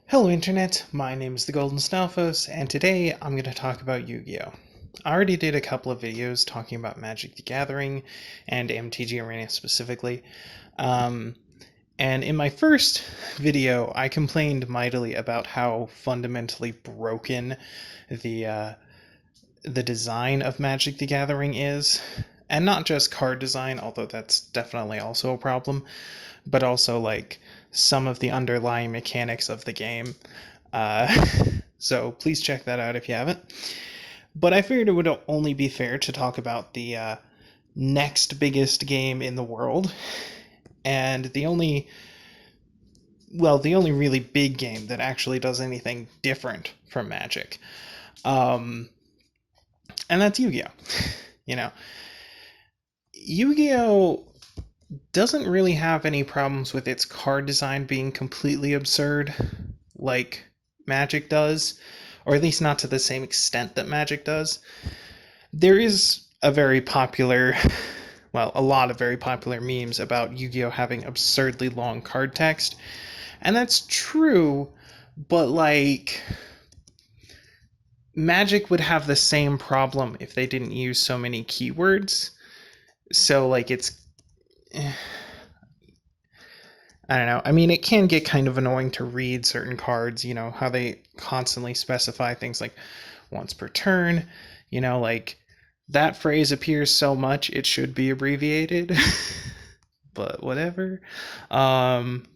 Hello Internet, my name is the Golden Stalfos, and today I'm going to talk about Yu-Gi-Oh! I already did a couple of videos talking about Magic the Gathering and MTG Arena specifically, um, and in my first video I complained mightily about how fundamentally broken the uh, the design of Magic the Gathering is, and not just card design, although that's definitely also a problem, but also like some of the underlying mechanics of the game. Uh, so please check that out if you haven't. But I figured it would only be fair to talk about the next biggest game in the world, and the only really big game that actually does anything different from Magic, um, and that's Yu-Gi-Oh. You know, Yu-Gi-Oh doesn't really have any problems with its card design being completely absurd, like Magic does, or at least not to the same extent that Magic does. There is a lot of very popular memes about Yu-Gi-Oh having absurdly long card text, and that's true, but like Magic would have the same problem if they didn't use so many keywords. So like I don't know. I mean, it can get kind of annoying to read certain cards, how they constantly specify things like once per turn, like that phrase appears so much it should be abbreviated, but whatever. Um,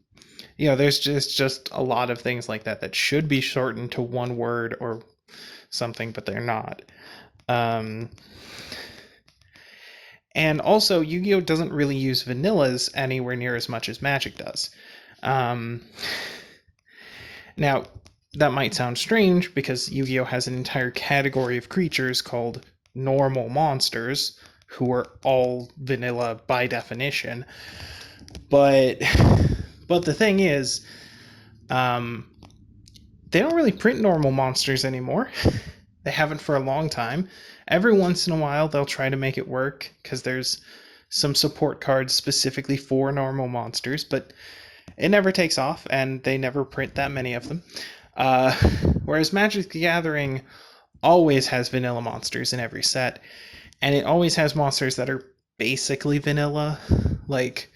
there's just a lot of things like that that should be shortened to one word or something, but they're not. Um, and also, Yu-Gi-Oh doesn't really use vanillas anywhere near as much as Magic does. Um, Now, that might sound strange because Yu-Gi-Oh has an entire category of creatures called normal monsters who are all vanilla by definition. But but the thing is, um, they don't really print normal monsters anymore. They haven't for a long time. Every once in a while, they'll try to make it work because there's some support cards specifically for normal monsters, but it never takes off, and they never print that many of them. Uh, Whereas Magic the Gathering always has vanilla monsters in every set, and it always has monsters that are basically vanilla. Like,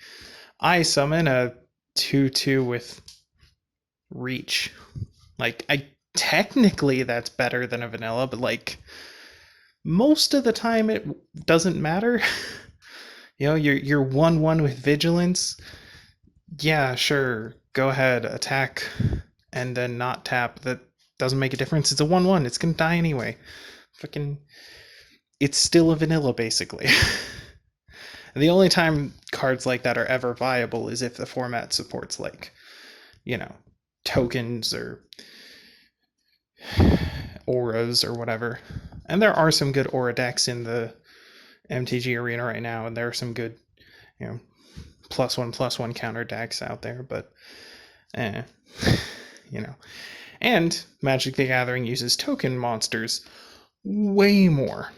I summon a 2/2 with Reach. Like, technically that's better than a vanilla, but like most of the time it doesn't matter. You're 1/1 with Vigilance. Yeah, sure. Go ahead, attack and then not tap. That doesn't make a difference. It's a 1/1. It's gonna die anyway. Fucking, it's still a vanilla basically. The only time cards like that are ever viable is if the format supports like, you know, tokens or auras or whatever. And there are some good aura decks in the MTG arena right now, and there are some good, you know, +1/+1 counter decks out there, but eh, you know. And Magic the Gathering uses token monsters way more,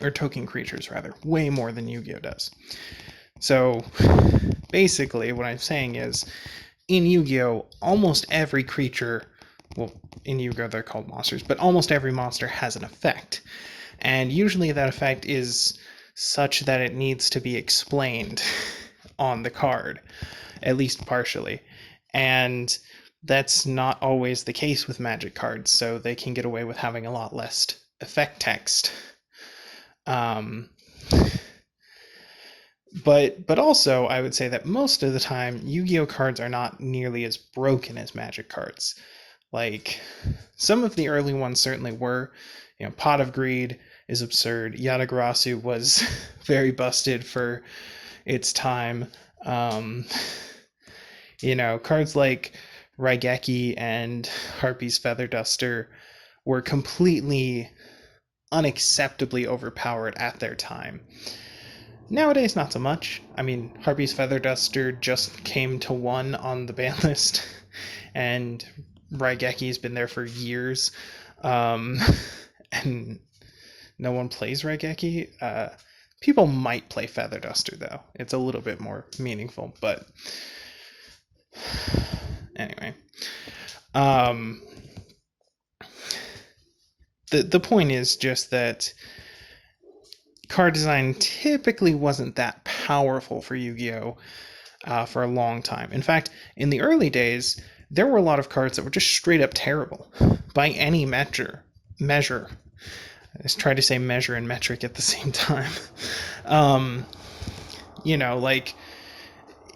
or token creatures rather, way more than Yu-Gi-Oh does. So basically, what I'm saying is, in Yu-Gi-Oh, almost every creature, well, in Yu-Gi-Oh they're called monsters, but almost every monster has an effect. And usually that effect is such that it needs to be explained on the card, at least partially. And that's not always the case with Magic cards, so they can get away with having a lot less effect text. Um, but also, I would say that most of the time, Yu-Gi-Oh cards are not nearly as broken as Magic cards. Like, some of the early ones certainly were. Pot of Greed is absurd. Yatagarasu was very busted for its time. Um, Cards like Raigeki and Harpy's Feather Duster were completely unacceptably overpowered at their time. Nowadays, not so much. I mean, Harpy's Feather Duster just came to 1 on the ban list, and Raigeki's been there for years, and no one plays Raigeki. People might play Feather Duster, though. It's a little bit more meaningful, but anyway. Um, the point is just that card design typically wasn't that powerful for Yu-Gi-Oh! For a long time. In fact, in the early days, there were a lot of cards that were just straight up terrible by any measure. I just tried to say measure and metric at the same time. um, like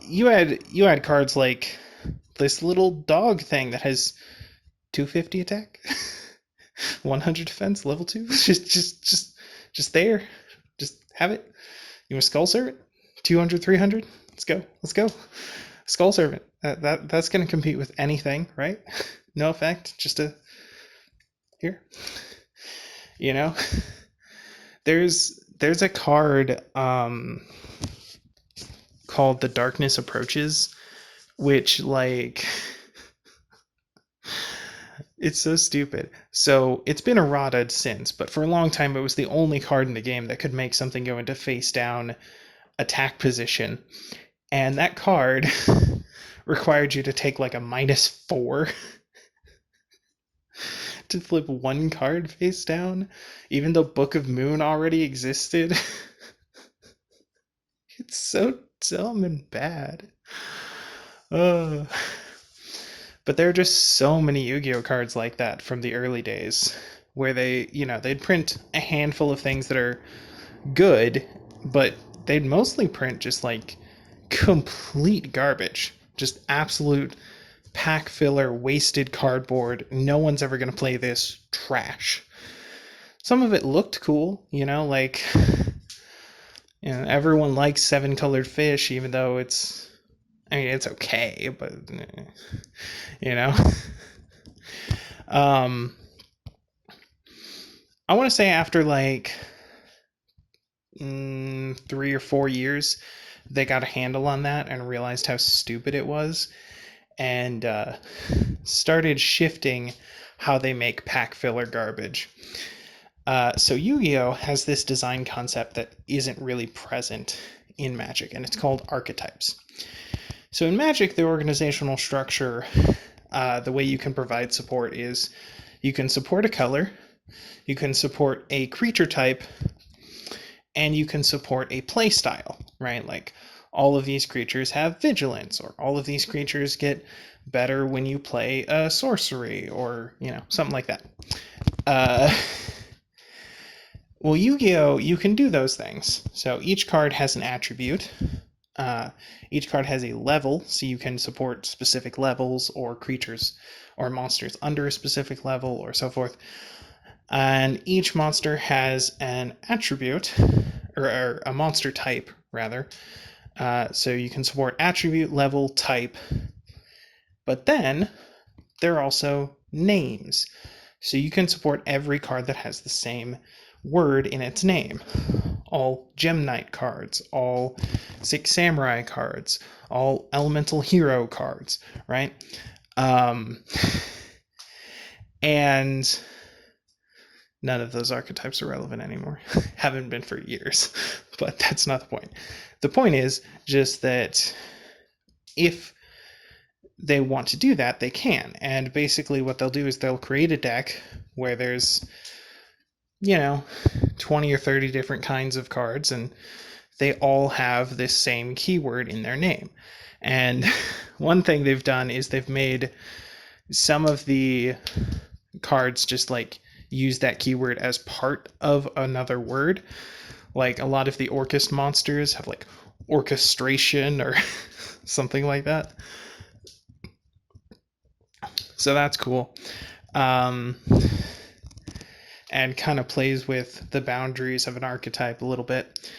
you had cards like this little dog thing that has 250 attack, 100 defense, level 2. Just there. Just have it. You want Skull Servant? 200, 300? Let's go. Skull Servant. That's going to compete with anything, right? No effect, just a here. You know, there's a card called The Darkness Approaches, which like it's so stupid. So it's been errata since, but for a long time it was the only card in the game that could make something go into face down attack position. And that card required you to take like a -4 to flip one card face down, even though Book of Moon already existed. It's so dumb and bad. Uh, but there are just so many Yu-Gi-Oh cards like that from the early days where they'd print a handful of things that are good, but they'd mostly print just like complete garbage. Just absolute pack filler, wasted cardboard. No one's ever going to play this trash. Some of it looked cool, like everyone likes 7-colored fish, even though it's okay, but you know. I want to say after like 3 or 4 years, they got a handle on that and realized how stupid it was, and started shifting how they make pack filler garbage. So Yu-Gi-Oh! Has this design concept that isn't really present in Magic, and it's called archetypes. So in Magic, the organizational structure, the way you can provide support is you can support a color, you can support a creature type, and you can support a play style, right? Like all of these creatures have vigilance, or all of these creatures get better when you play a sorcery, or, something like that. Well, Yu-Gi-Oh! You can do those things. So each card has an attribute. Each card has a level, so you can support specific levels or creatures or monsters under a specific level or so forth. And each monster has an attribute, or a monster type, rather. So you can support attribute, level, type. But then there are also names. So you can support every card that has the same word in its name. All Gem Knight cards, all Six Samurai cards, all Elemental Hero cards, right? And none of those archetypes are relevant anymore. Haven't been for years, but that's not the point. The point is just that if they want to do that, they can. And basically what they'll do is they'll create a deck where there's 20 or 30 different kinds of cards, and they all have this same keyword in their name. And one thing they've done is they've made some of the cards just like use that keyword as part of another word. Like a lot of the Orcust monsters have like orchestration or something like that. So that's cool. And kind of plays with the boundaries of an archetype a little bit.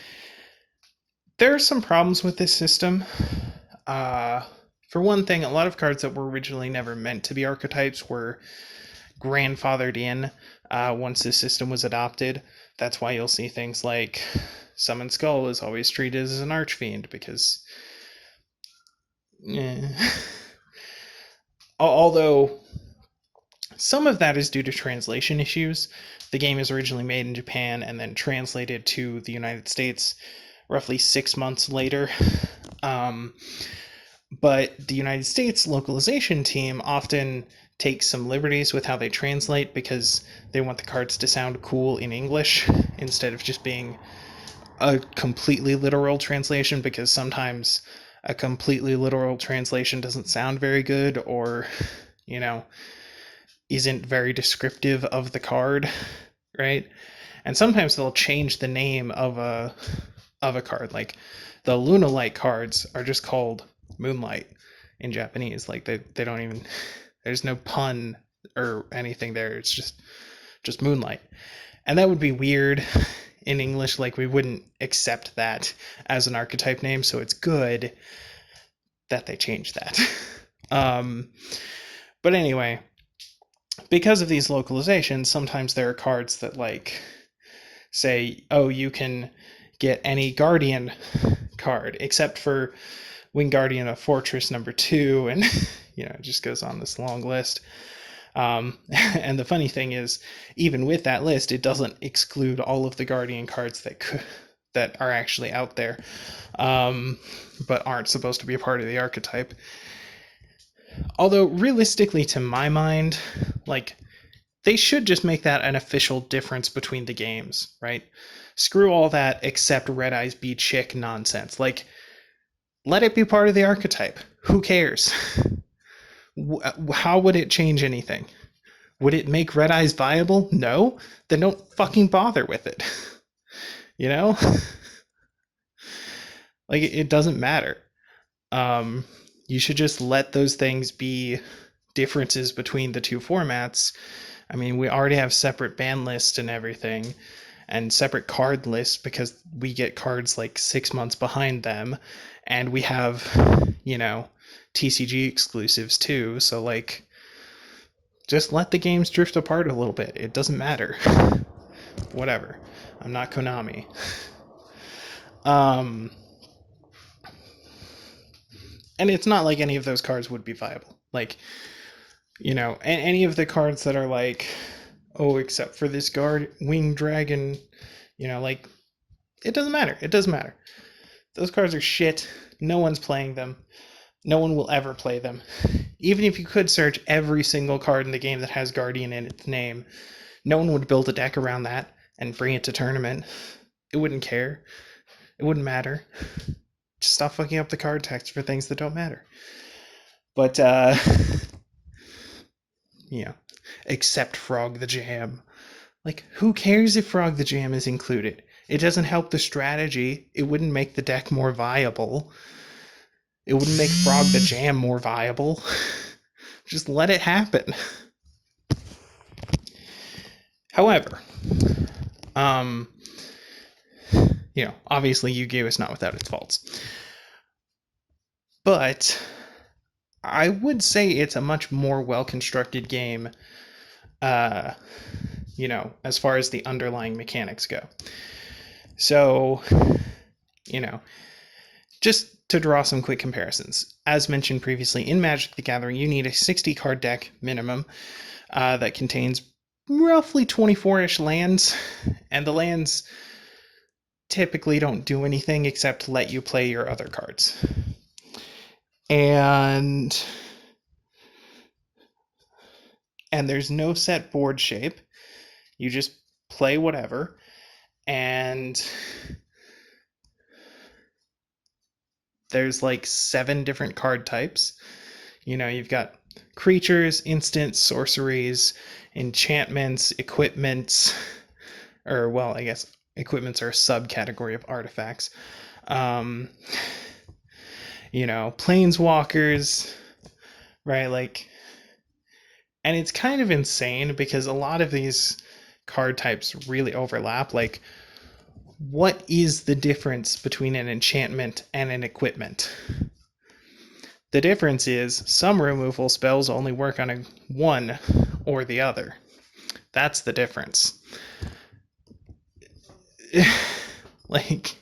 There are some problems with this system. For one thing, a lot of cards that were originally never meant to be archetypes were grandfathered in once this system was adopted. That's why you'll see things like Summon Skull is always treated as an Archfiend, because although some of that is due to translation issues. The game is originally made in Japan and then translated to the United States roughly 6 months later. But the United States localization team often takes some liberties with how they translate because they want the cards to sound cool in English instead of just being a completely literal translation, because sometimes a completely literal translation doesn't sound very good, or, you know, isn't very descriptive of the card, right? And sometimes they'll change the name of a card. Like the Lunalight cards are just called Moonlight in Japanese. Like they don't even, there's no pun or anything there. It's just Moonlight. And that would be weird in English. Like we wouldn't accept that as an archetype name, so it's good that they changed that. um, but anyway, because of these localizations, sometimes there are cards that like say, oh, you can get any Guardian card except for Wing Guardian of Fortress number 2, and it just goes on this long list. And the funny thing is, even with that list, it doesn't exclude all of the Guardian cards that are actually out there, but aren't supposed to be a part of the archetype. Although realistically, to my mind, like they should just make that an official difference between the games, right? Screw all that except Red Eyes be chick nonsense. Like, let it be part of the archetype. Who cares? How would it change anything? Would it make Red Eyes viable? No? Then don't fucking bother with it. You know? Like, it doesn't matter. You should just let those things be differences between the two formats. I mean, we already have separate ban lists and everything, and separate card lists because we get cards like 6 months behind them, and we have, TCG exclusives too. So, like, just let the games drift apart a little bit. It doesn't matter. Whatever. I'm not Konami. And it's not like any of those cards would be viable. Like, any of the cards that are like, oh, except for this winged dragon, like, it doesn't matter. It doesn't matter. Those cards are shit. No one's playing them. No one will ever play them. Even if you could search every single card in the game that has Guardian in its name, no one would build a deck around that and bring it to tournament. It wouldn't care. It wouldn't matter. Just stop fucking up the card text for things that don't matter. But, except Frog the Jam. Like, who cares if Frog the Jam is included? It doesn't help the strategy. It wouldn't make the deck more viable. It wouldn't make Frog the Jam more viable. Just let it happen. However, obviously Yu-Gi-Oh! Is not without its faults. But I would say it's a much more well-constructed game, as far as the underlying mechanics go. So, just to draw some quick comparisons. As mentioned previously, in Magic the Gathering, you need a 60-card deck minimum that contains roughly 24-ish lands, and the lands typically don't do anything except let you play your other cards. And there's no set board shape. You just play whatever. And there's like 7 different card types. You've got creatures, instants, sorceries, enchantments, equipments, or, well, I guess equipments are a subcategory of artifacts. Planeswalkers, right? Like, and it's kind of insane because a lot of these card types really overlap. Like, what is the difference between an enchantment and an equipment? The difference is some removal spells only work on one or the other. That's the difference. Like,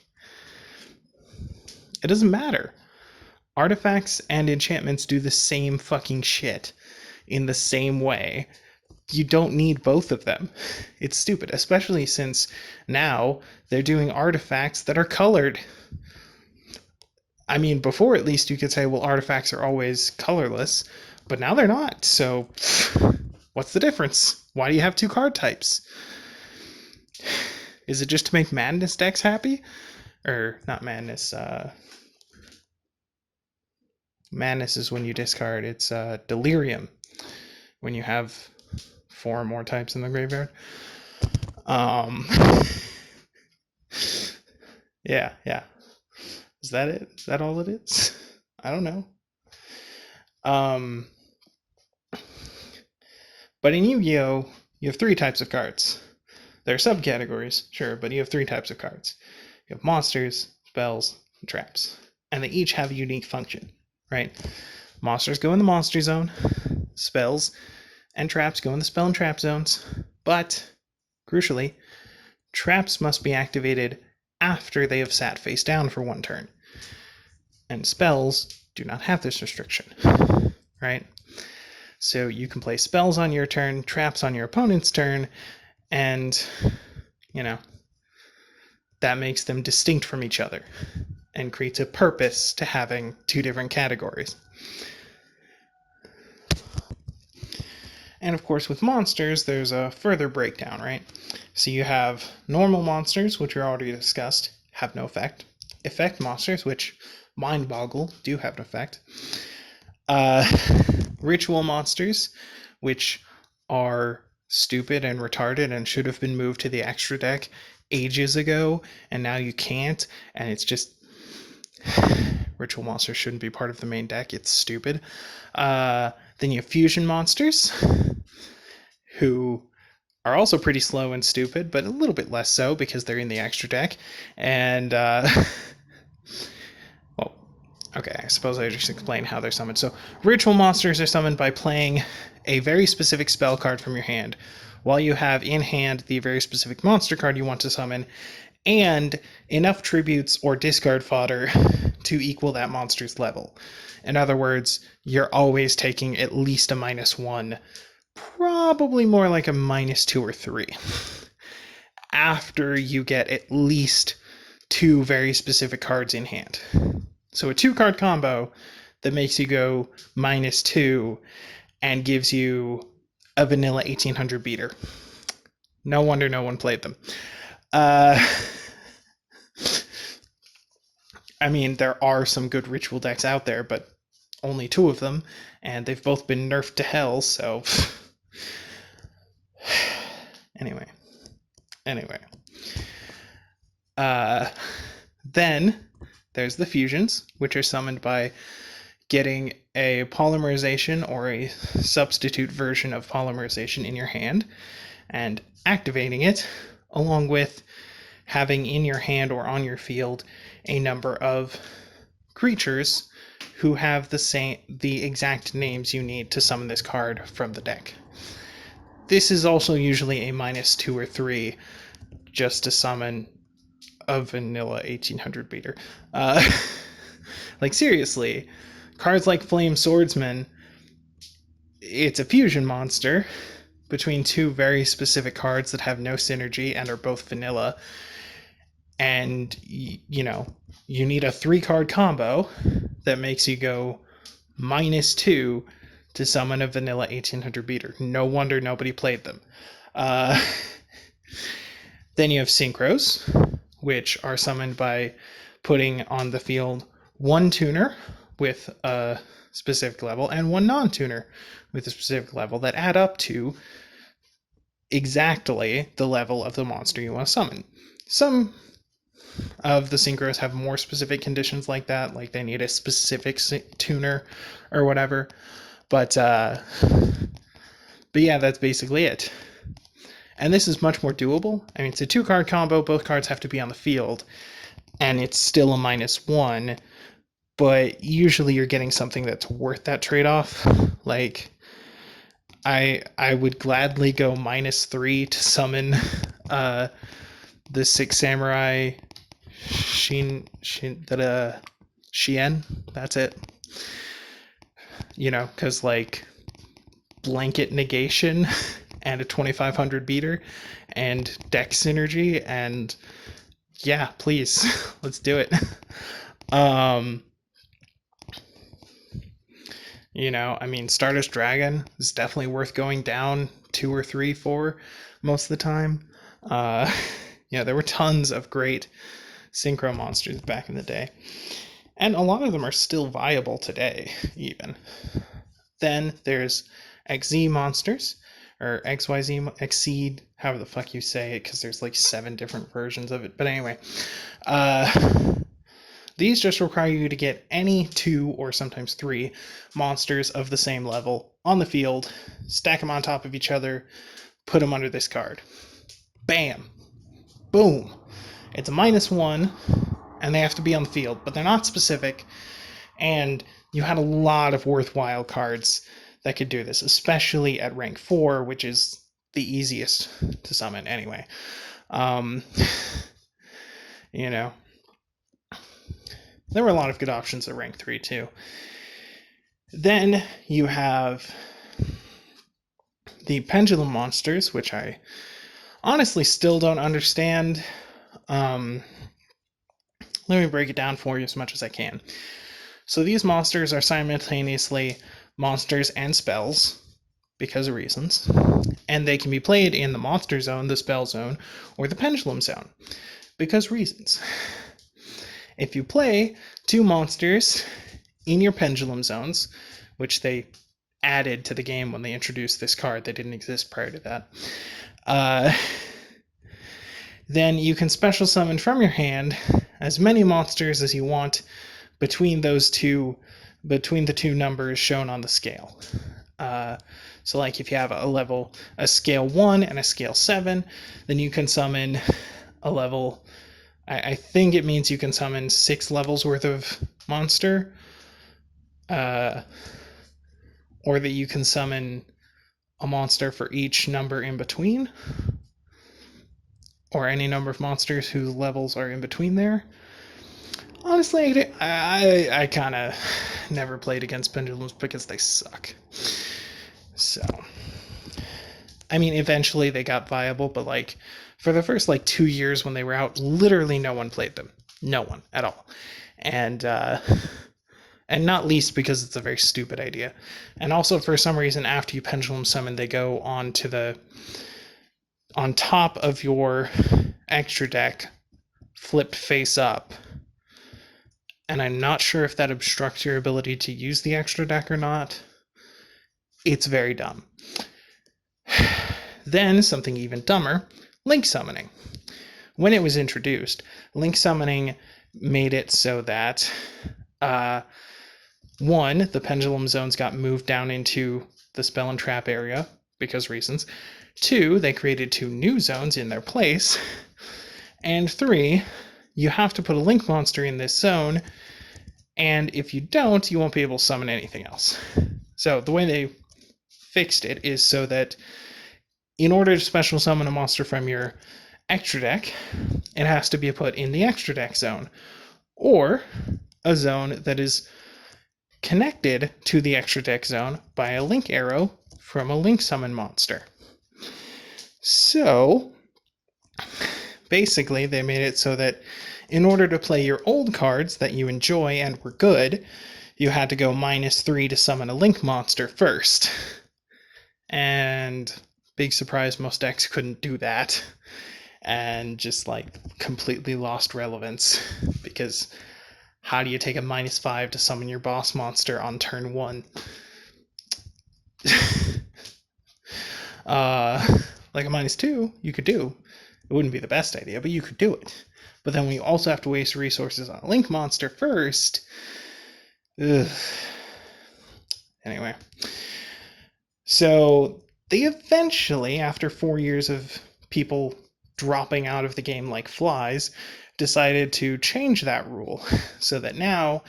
it doesn't matter. Artifacts and enchantments do the same fucking shit in the same way. You don't need both of them. It's stupid, especially since now they're doing artifacts that are colored. I mean, before at least you could say, well, artifacts are always colorless, but now they're not. So, what's the difference? Why do you have two card types? Is it just to make madness decks happy? Or not madness, madness is when you discard. It's delirium when you have 4 or more types in the graveyard. Um, yeah. Is that it? Is that all it is? I don't know. But in Yu-Gi-Oh, you have 3 types of cards. There are subcategories, sure, but you have 3 types of cards. You have monsters, spells, and traps. And they each have a unique function, right? Monsters go in the monster zone, spells and traps go in the spell and trap zones, but, crucially, traps must be activated after they have sat face down for 1 turn. And spells do not have this restriction, right? So you can play spells on your turn, traps on your opponent's turn, and, that makes them distinct from each other and creates a purpose to having 2 different categories. And of course, with monsters, there's a further breakdown, right? So you have normal monsters, which we already discussed, have no effect. Effect monsters, which mind boggle, do have an effect. Ritual monsters, which are stupid and retarded and should have been moved to the extra deck ages ago, and now you can't, and it's just ritual monsters shouldn't be part of the main deck. It's stupid. Then you have fusion monsters, who are also pretty slow and stupid, but a little bit less so because they're in the extra deck. And, well, okay, I suppose I just explain how they're summoned. So, ritual monsters are summoned by playing a very specific spell card from your hand, while you have in hand the very specific monster card you want to summon, and enough tributes or discard fodder to equal that monster's level. In other words, you're always taking at least a -1, probably more like a -2 or 3, after you get at least 2 very specific cards in hand. So a 2-card combo that makes you go -2 and gives you a vanilla 1800 beater. No wonder no one played them. I mean, there are some good ritual decks out there, but only 2 of them, and they've both been nerfed to hell, so... Anyway. Then there's the fusions, which are summoned by getting a polymerization or a substitute version of polymerization in your hand and activating it, along with having in your hand or on your field a number of creatures who have the exact names you need to summon this card from the deck. This is also usually a -2 or 3 just to summon a vanilla 1800 beater. Like, seriously, cards like Flame Swordsman, it's a fusion monster between 2 very specific cards that have no synergy and are both vanilla. And, you need a 3-card combo that makes you go -2 to summon a vanilla 1800 beater. No wonder nobody played them. Then you have synchros, which are summoned by putting on the field 1 tuner with a specific level and 1 non-tuner with a specific level that add up to exactly the level of the monster you want to summon. Some of the synchros have more specific conditions like that, like they need a specific tuner or whatever. But yeah, that's basically it. And this is much more doable. I mean, it's a 2-card combo, both cards have to be on the field, and it's still a -1, but usually you're getting something that's worth that trade-off. Like, I would gladly go -3 to summon the 6 Samurai Shien, that's it. Because, like, blanket negation and a 2500 beater and deck synergy, and yeah, please, let's do it. I mean, Stardust Dragon is definitely worth going down 2 or 3 for most of the time. Uh, there were tons of great synchro monsters back in the day. And a lot of them are still viable today, even. Then there's XZ monsters, or XYZ, Exceed, however the fuck you say it, because there's like 7 different versions of it. But anyway, these just require you to get any 2 or sometimes 3 monsters of the same level on the field, stack them on top of each other, put them under this card. Bam! Boom! It's a -1, and they have to be on the field, but they're not specific, and you had a lot of worthwhile cards that could do this, especially at rank 4, which is the easiest to summon anyway. There were a lot of good options at rank 3 too. Then you have the pendulum monsters, which I honestly still don't understand. Let me break it down for you as much as I can. So these monsters are simultaneously monsters and spells, because of reasons, and they can be played in the monster zone, the spell zone, or the pendulum zone, because reasons. If you play 2 monsters in your pendulum zones, which they added to the game when they introduced this card, they didn't exist prior to that, then you can special summon from your hand as many monsters as you want between the 2 numbers shown on the scale. So like if you have a scale 1 and a scale 7, then you can summon a level, I think it means you can summon 6 levels worth of monster, or that you can summon a monster for each number in between, or any number of monsters whose levels are in between there. Honestly, I kind of never played against pendulums because they suck. So, I mean, eventually they got viable, but like for the first 2 years when they were out, literally no one played them. No one at all. And not least because it's a very stupid idea. And also for some reason, after you pendulum summon, they go on top of your extra deck, flipped face up. And I'm not sure if that obstructs your ability to use the extra deck or not. It's very dumb. Then, something even dumber, link summoning. When it was introduced, link summoning made it so that, 1, the pendulum zones got moved down into the spell and trap area, because reasons. 2, they created 2 new zones in their place. And 3, you have to put a link monster in this zone, and if you don't, you won't be able to summon anything else. So the way they fixed it is so that in order to special summon a monster from your extra deck, it has to be put in the extra deck zone, or a zone that is connected to the extra deck zone by a link arrow from a link summon monster. So basically they made it so that in order to play your old cards that you enjoy and were good, you had to go -3 to summon a link monster first. And big surprise, most decks couldn't do that, and just completely lost relevance, because how do you take a -5 to summon your boss monster on turn 1? Like a -2 you could do. It wouldn't be the best idea, but you could do it. But then we also have to waste resources on a link monster first. Ugh. Anyway. So they eventually, after 4 years of people dropping out of the game like flies, decided to change that rule so that now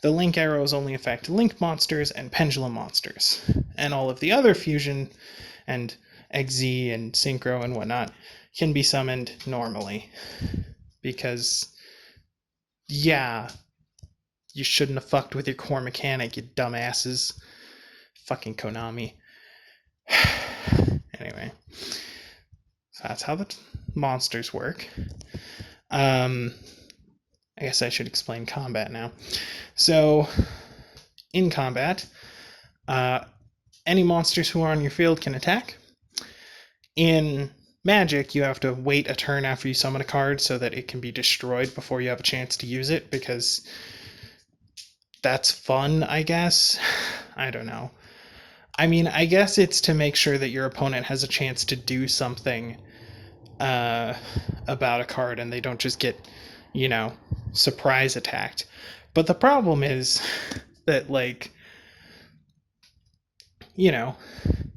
the link arrows only affect link monsters and pendulum monsters, and all of the other fusion and XZ and synchro and whatnot can be summoned normally. Because, yeah, you shouldn't have fucked with your core mechanic, you dumbasses. Fucking Konami. Anyway, so that's how the monsters work. I guess I should explain combat now. So, in combat, Any monsters who are on your field can attack. In Magic, you have to wait a turn after you summon a card so that it can be destroyed before you have a chance to use it, because that's fun, I guess. I don't know. I mean, I guess it's to make sure that your opponent has a chance to do something about a card and they don't just get, surprise attacked. But the problem is that,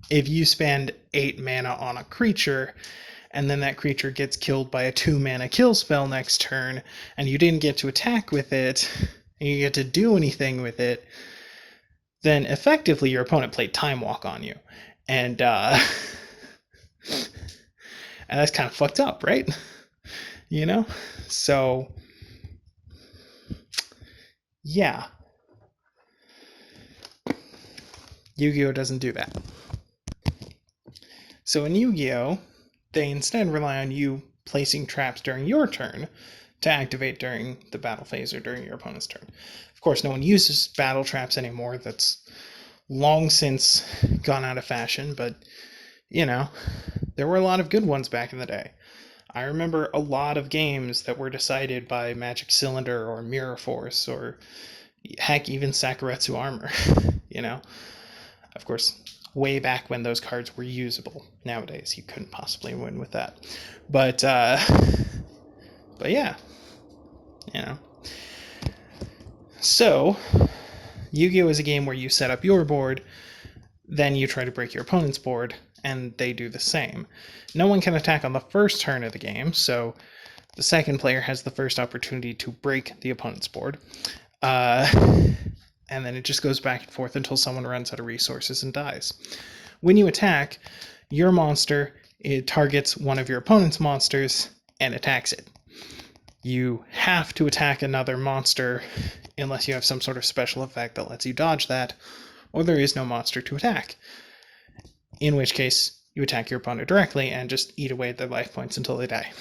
if you spend 8 mana on a creature and then that creature gets killed by a 2 mana kill spell next turn and you didn't get to attack with it and you get to do anything with it, then effectively your opponent played Time Walk on you. And and that's kind of fucked up, right? So yeah, Yu-Gi-Oh doesn't do that. So in Yu-Gi-Oh, they instead rely on you placing traps during your turn to activate during the battle phase or during your opponent's turn. Of course, no one uses battle traps anymore. That's long since gone out of fashion, but there were a lot of good ones back in the day. I remember a lot of games that were decided by Magic Cylinder or Mirror Force or heck, even Sakuretsu Armor. Of course, way back when those cards were usable. Nowadays, you couldn't possibly win with that. But yeah, So, Yu-Gi-Oh is a game where you set up your board, then you try to break your opponent's board, and they do the same. No one can attack on the first turn of the game, so the second player has the first opportunity to break the opponent's board. And then it just goes back and forth until someone runs out of resources and dies. When you attack, your monster, it targets one of your opponent's monsters and attacks it. You have to attack another monster unless you have some sort of special effect that lets you dodge that, or there is no monster to attack. In which case, you attack your opponent directly and just eat away their life points until they die.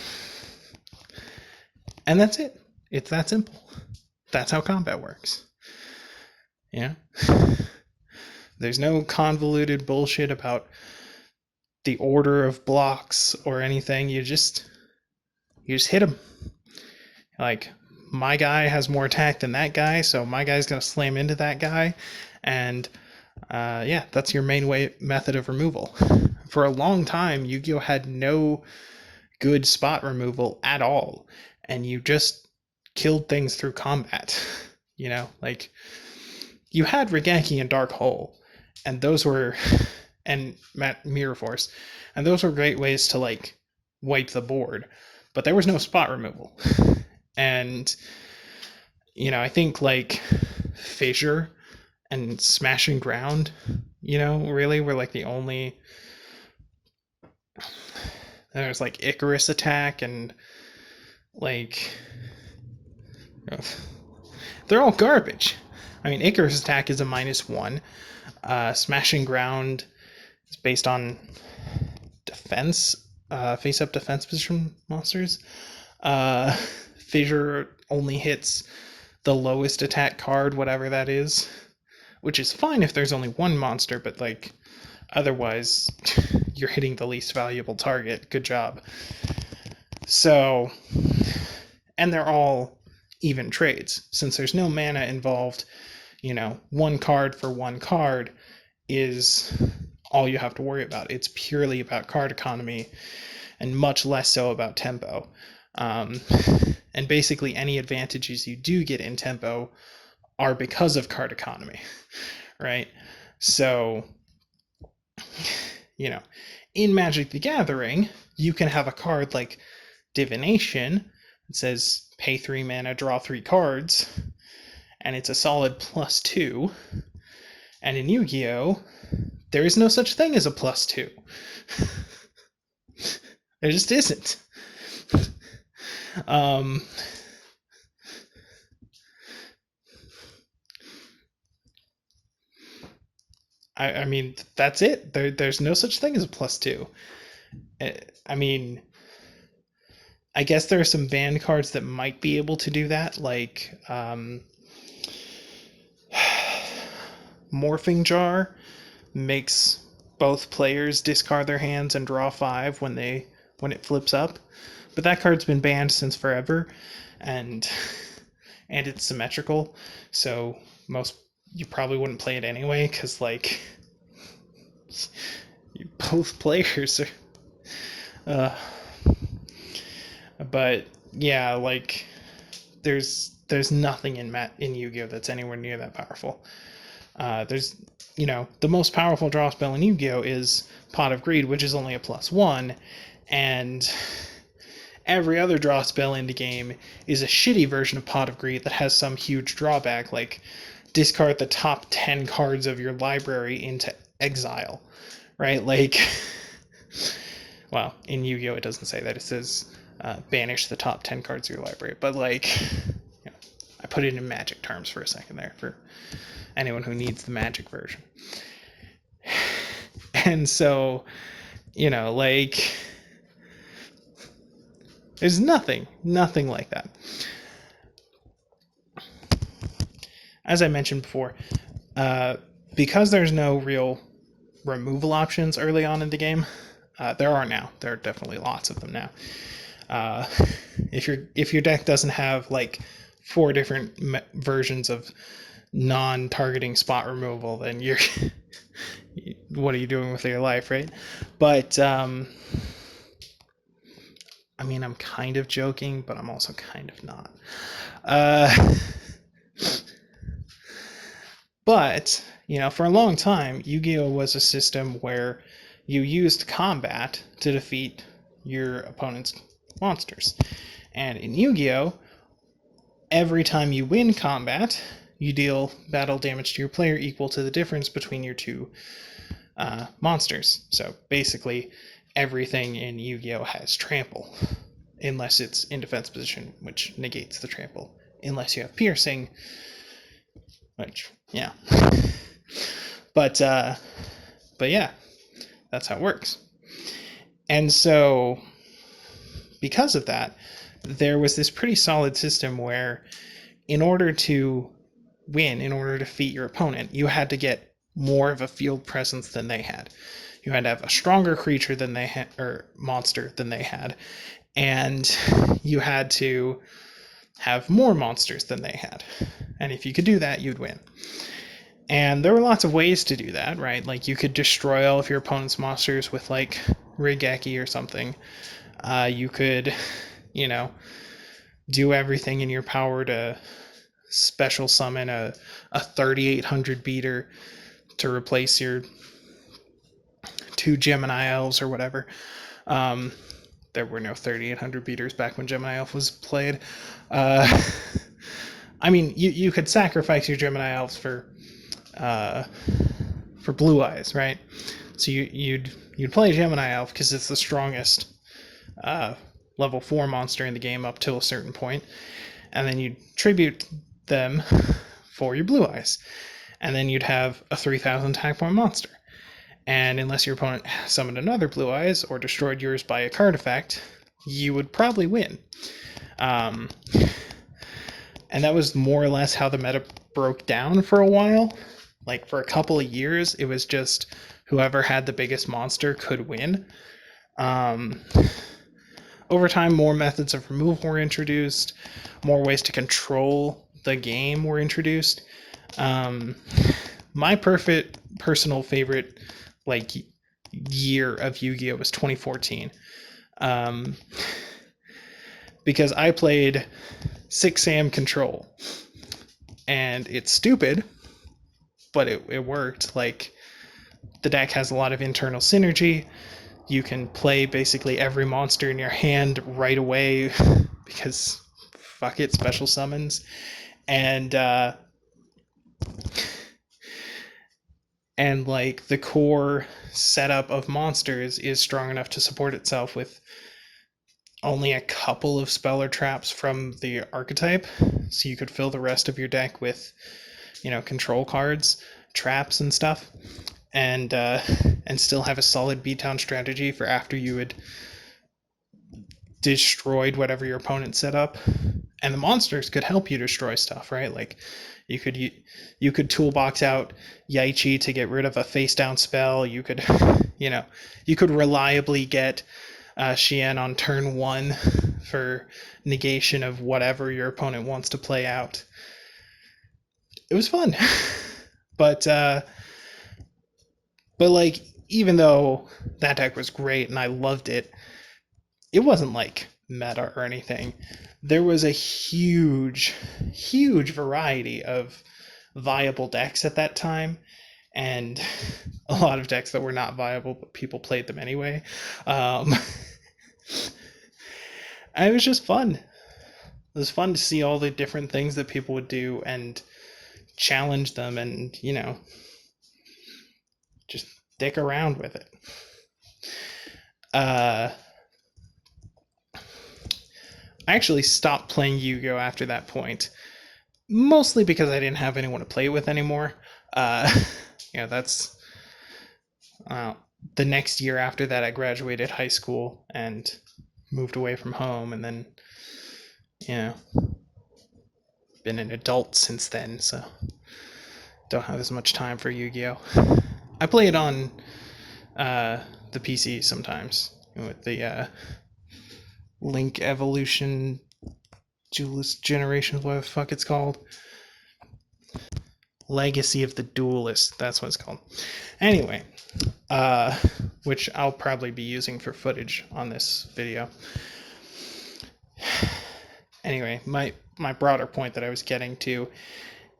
And that's it. It's that simple. That's how combat works. Yeah. There's no convoluted bullshit about the order of blocks or anything. You just hit them. Like, my guy has more attack than that guy, so my guy's gonna slam into that guy, and that's your main method of removal. For a long time, Yu-Gi-Oh had no good spot removal at all, and you just killed things through combat. You had Regeki and Dark Hole, and those were, and Mirror Force, and those were great ways to wipe the board, but there was no spot removal. And I think Fissure and Smashing Ground, really were the only. There's Icarus Attack and they're all garbage. I mean, Icarus Attack is a -1. Smashing Ground is based on defense, face-up defense position monsters. Fissure only hits the lowest attack card, whatever that is, which is fine if there's only one monster, but otherwise you're hitting the least valuable target. Good job. So, and they're all even trades. Since there's no mana involved, one card for one card is all you have to worry about. It's purely about card economy and much less so about tempo. And basically any advantages you do get in tempo are because of card economy, right? So, in Magic the Gathering, you can have a card like Divination. It says pay 3 mana, draw 3 cards, and it's a solid +2. And in Yu-Gi-Oh, there is no such thing as a +2. There just isn't. I mean, that's it. There's no such thing as a +2. I mean, I guess there are some banned cards that might be able to do that, Morphing Jar makes both players discard their hands and draw 5 when it flips up. But that card's been banned since forever, and it's symmetrical, so you probably wouldn't play it anyway, because like both players are but yeah, like there's nothing in Yu-Gi-Oh that's anywhere near that powerful. There's the most powerful draw spell in Yu-Gi-Oh is Pot of Greed, which is only a +1, and every other draw spell in the game is a shitty version of Pot of Greed that has some huge drawback, like discard the top 10 cards of your library into exile, right? Like, well, in Yu-Gi-Oh it doesn't say that. It says banish the top 10 cards of your library, but like, I put it in Magic terms for a second there for anyone who needs the Magic version. And so, like, there's nothing like that. As I mentioned before, because there's no real removal options early on in the game, there are now. There are definitely lots of them now. If your deck doesn't have like 4 different versions of non-targeting spot removal, then you're what are you doing with your life, right? But I mean, I'm kind of joking, but I'm also kind of not. But for a long time, Yu-Gi-Oh was a system where you used combat to defeat your opponent's monsters. And in Yu-Gi-Oh, every time you win combat, you deal battle damage to your player equal to the difference between your 2 monsters. So basically, everything in Yu-Gi-Oh has trample, unless it's in defense position, which negates the trample. Unless you have piercing, which, yeah. But yeah, that's how it works. And so, because of that, there was this pretty solid system where, in order to win, in order to defeat your opponent, you had to get more of a field presence than they had. You had to have a stronger creature than they had, or monster than they had, and you had to have more monsters than they had. And if you could do that, you'd win. And there were lots of ways to do that, right? Like, you could destroy all of your opponent's monsters with like Rigeki or something. You could, do everything in your power to special summon a 3800 beater to replace your 2 Gemini elves or whatever. There were no 3800 beaters back when Gemini elf was played. I mean, you could sacrifice your Gemini elves for Blue Eyes, right? So you'd play Gemini elf because it's the strongest level 4 monster in the game up till a certain point, and then you'd tribute them for your Blue Eyes, and then you'd have a 3000 attack point monster. And unless your opponent summoned another Blue Eyes or destroyed yours by a card effect, you would probably win. And that was more or less how the meta broke down for a while. Like, for a couple of years, it was just whoever had the biggest monster could win. Over time, more methods of removal were introduced, more ways to control the game were introduced. My personal favorite year of Yu-Gi-Oh was 2014, because I played 6 Sam Control, and it's stupid, but it worked. Like, the deck has a lot of internal synergy. You can play basically every monster in your hand right away because fuck it, special summons. And like, the core setup of monsters is strong enough to support itself with only a couple of spell or traps from the archetype, so you could fill the rest of your deck with control cards, traps, and stuff, and still have a solid beatdown strategy for after you had destroyed whatever your opponent set up. And the monsters could help you destroy stuff, right? Like, You could you could toolbox out Yaichi to get rid of a face down spell. You could, you know, you could reliably get Shien on turn 1 for negation of whatever your opponent wants to play out. It was fun. but like, even though that deck was great and I loved it, it wasn't like meta or anything. There was a huge variety of viable decks at that time, and a lot of decks that were not viable, but people played them anyway. It was just fun. It was fun to see all the different things that people would do and challenge them, and just dick around with it. I actually stopped playing Yu-Gi-Oh after that point, mostly because I didn't have anyone to play with anymore. That's the next year after that I graduated high school and moved away from home, and then been an adult since then, so don't have as much time for Yu-Gi-Oh. I play it on the PC sometimes with the Link Evolution Duelist Generations, whatever the fuck it's called. Legacy of the Duelist, that's what it's called. Anyway, which I'll probably be using for footage on this video. Anyway, my broader point that I was getting to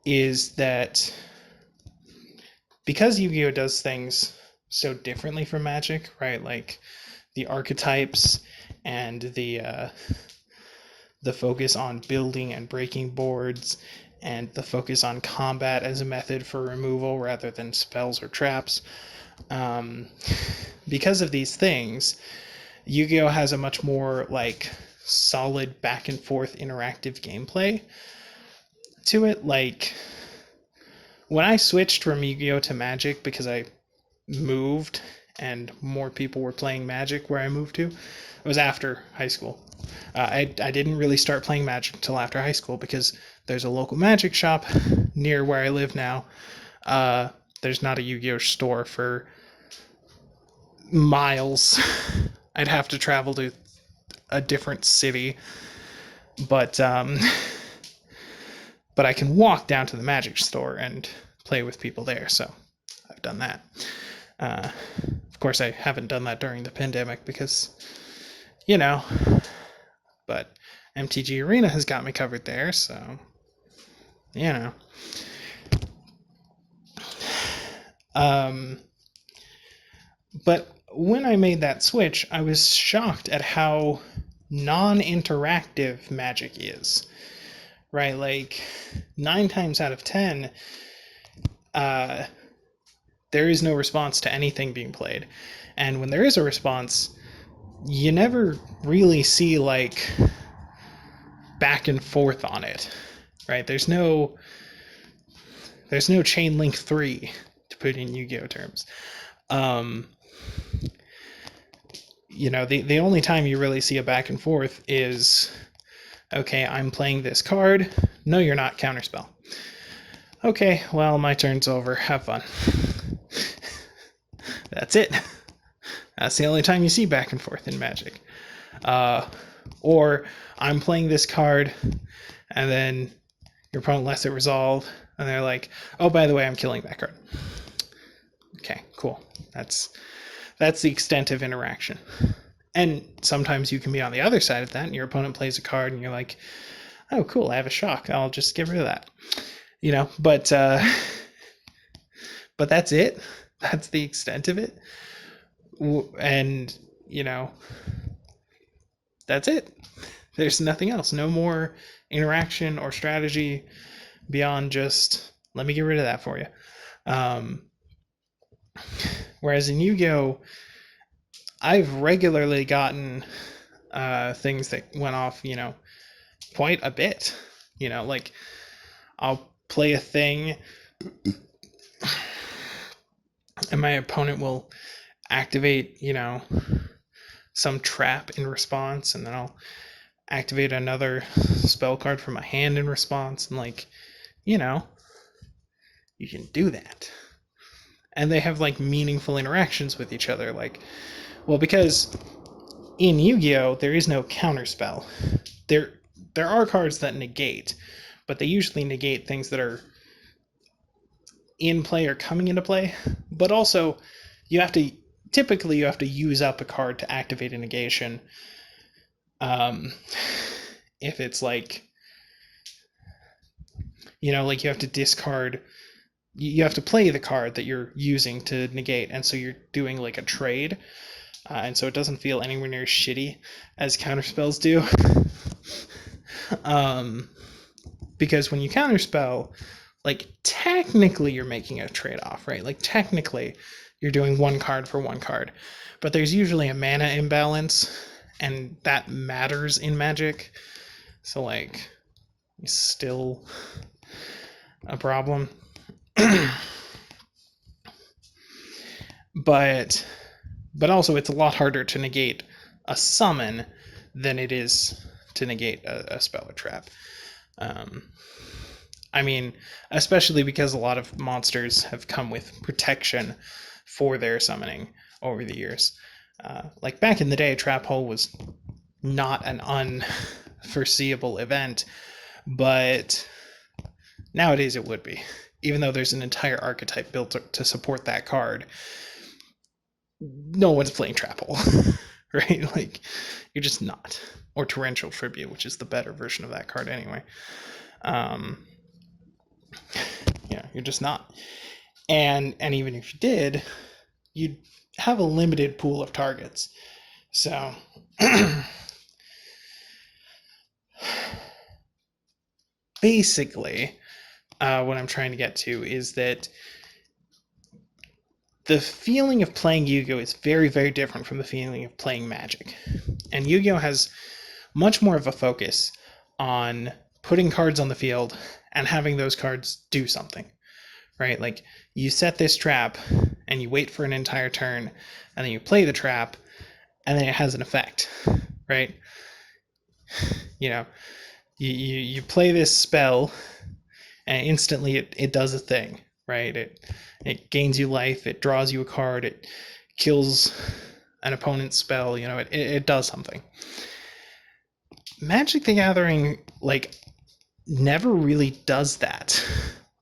is that because Yu-Gi-Oh does things so differently from Magic, right? Like the archetypes and the focus on building and breaking boards, and the focus on combat as a method for removal rather than spells or traps. Because of these things, Yu-Gi-Oh has a much more like solid back and forth interactive gameplay to it. Like when I switched from Yu-Gi-Oh to Magic because I moved and more people were playing Magic where I moved to, it was after high school. I didn't really start playing Magic until after high school because there's a local Magic shop near where I live now. There's not a Yu-Gi-Oh store for miles. I'd have to travel to a different city, but I can walk down to the Magic store and play with people there, so I've done that. Of course, I haven't done that during the pandemic because, but MTG Arena has got me covered there, so, But when I made that switch, I was shocked at how non-interactive Magic is, right? Like 9 times out of 10, there is no response to anything being played, and when there is a response, you never really see like back and forth on it, right? There's no chain link 3, to put it in Yu-Gi-Oh terms. The only time you really see a back and forth is, okay, I'm playing this card. No, you're not. Counterspell. Okay, well, my turn's over. Have fun. That's it. That's the only time you see back and forth in Magic. Or I'm playing this card, and then your opponent lets it resolve, and they're like, oh, by the way, I'm killing that card. Okay, cool. That's the extent of interaction. And sometimes you can be on the other side of that, and your opponent plays a card, and you're like, oh, cool, I have a shock. I'll just get rid of that. But that's it. That's the extent of it. And, that's it. There's nothing else. No more interaction or strategy beyond just, let me get rid of that for you. Whereas in Yu-Gi-Oh, I've regularly gotten things that went off, quite a bit. Like I'll play a thing and my opponent will activate, some trap in response, and then I'll activate another spell card from my hand in response, and you can do that. And they have like meaningful interactions with each other. Like, well, because in Yu-Gi-Oh there is no counterspell. There there are cards that negate, but they usually negate things that are in play or coming into play. But also, you have to typically you have to use up a card to activate a negation. If it's like, like you have to discard, you have to play the card that you're using to negate, and so you're doing like a trade, and so it doesn't feel anywhere near shitty as counterspells do. Because when you counterspell, like technically you're making a trade-off, right? Like technically you're doing one card for one card, but there's usually a mana imbalance, and that matters in Magic. So like, it's still a problem. but also it's a lot harder to negate a summon than it is to negate a spell or trap. I mean, especially because a lot of monsters have come with protection for their summoning over the years. Like back in the day, Trap Hole was not an unforeseeable event, but nowadays it would be. Even though there's an entire archetype built to support that card, no one's playing Trap Hole, right? Like, you're just not. Or Torrential Tribute, which is the better version of that card anyway. You're just not. And even if you did, you'd have a limited pool of targets. So basically, what I'm trying to get to is that the feeling of playing Yu-Gi-Oh is very, very different from the feeling of playing Magic. And Yu-Gi-Oh has much more of a focus on putting cards on the field and having those cards do something, right? Like, you set this trap and you wait for an entire turn, and then you play the trap, and then it has an effect, right? You play this spell, and instantly it does a thing, right? It gains you life, it draws you a card, it kills an opponent's spell, it does something. Magic the Gathering, like, never really does that.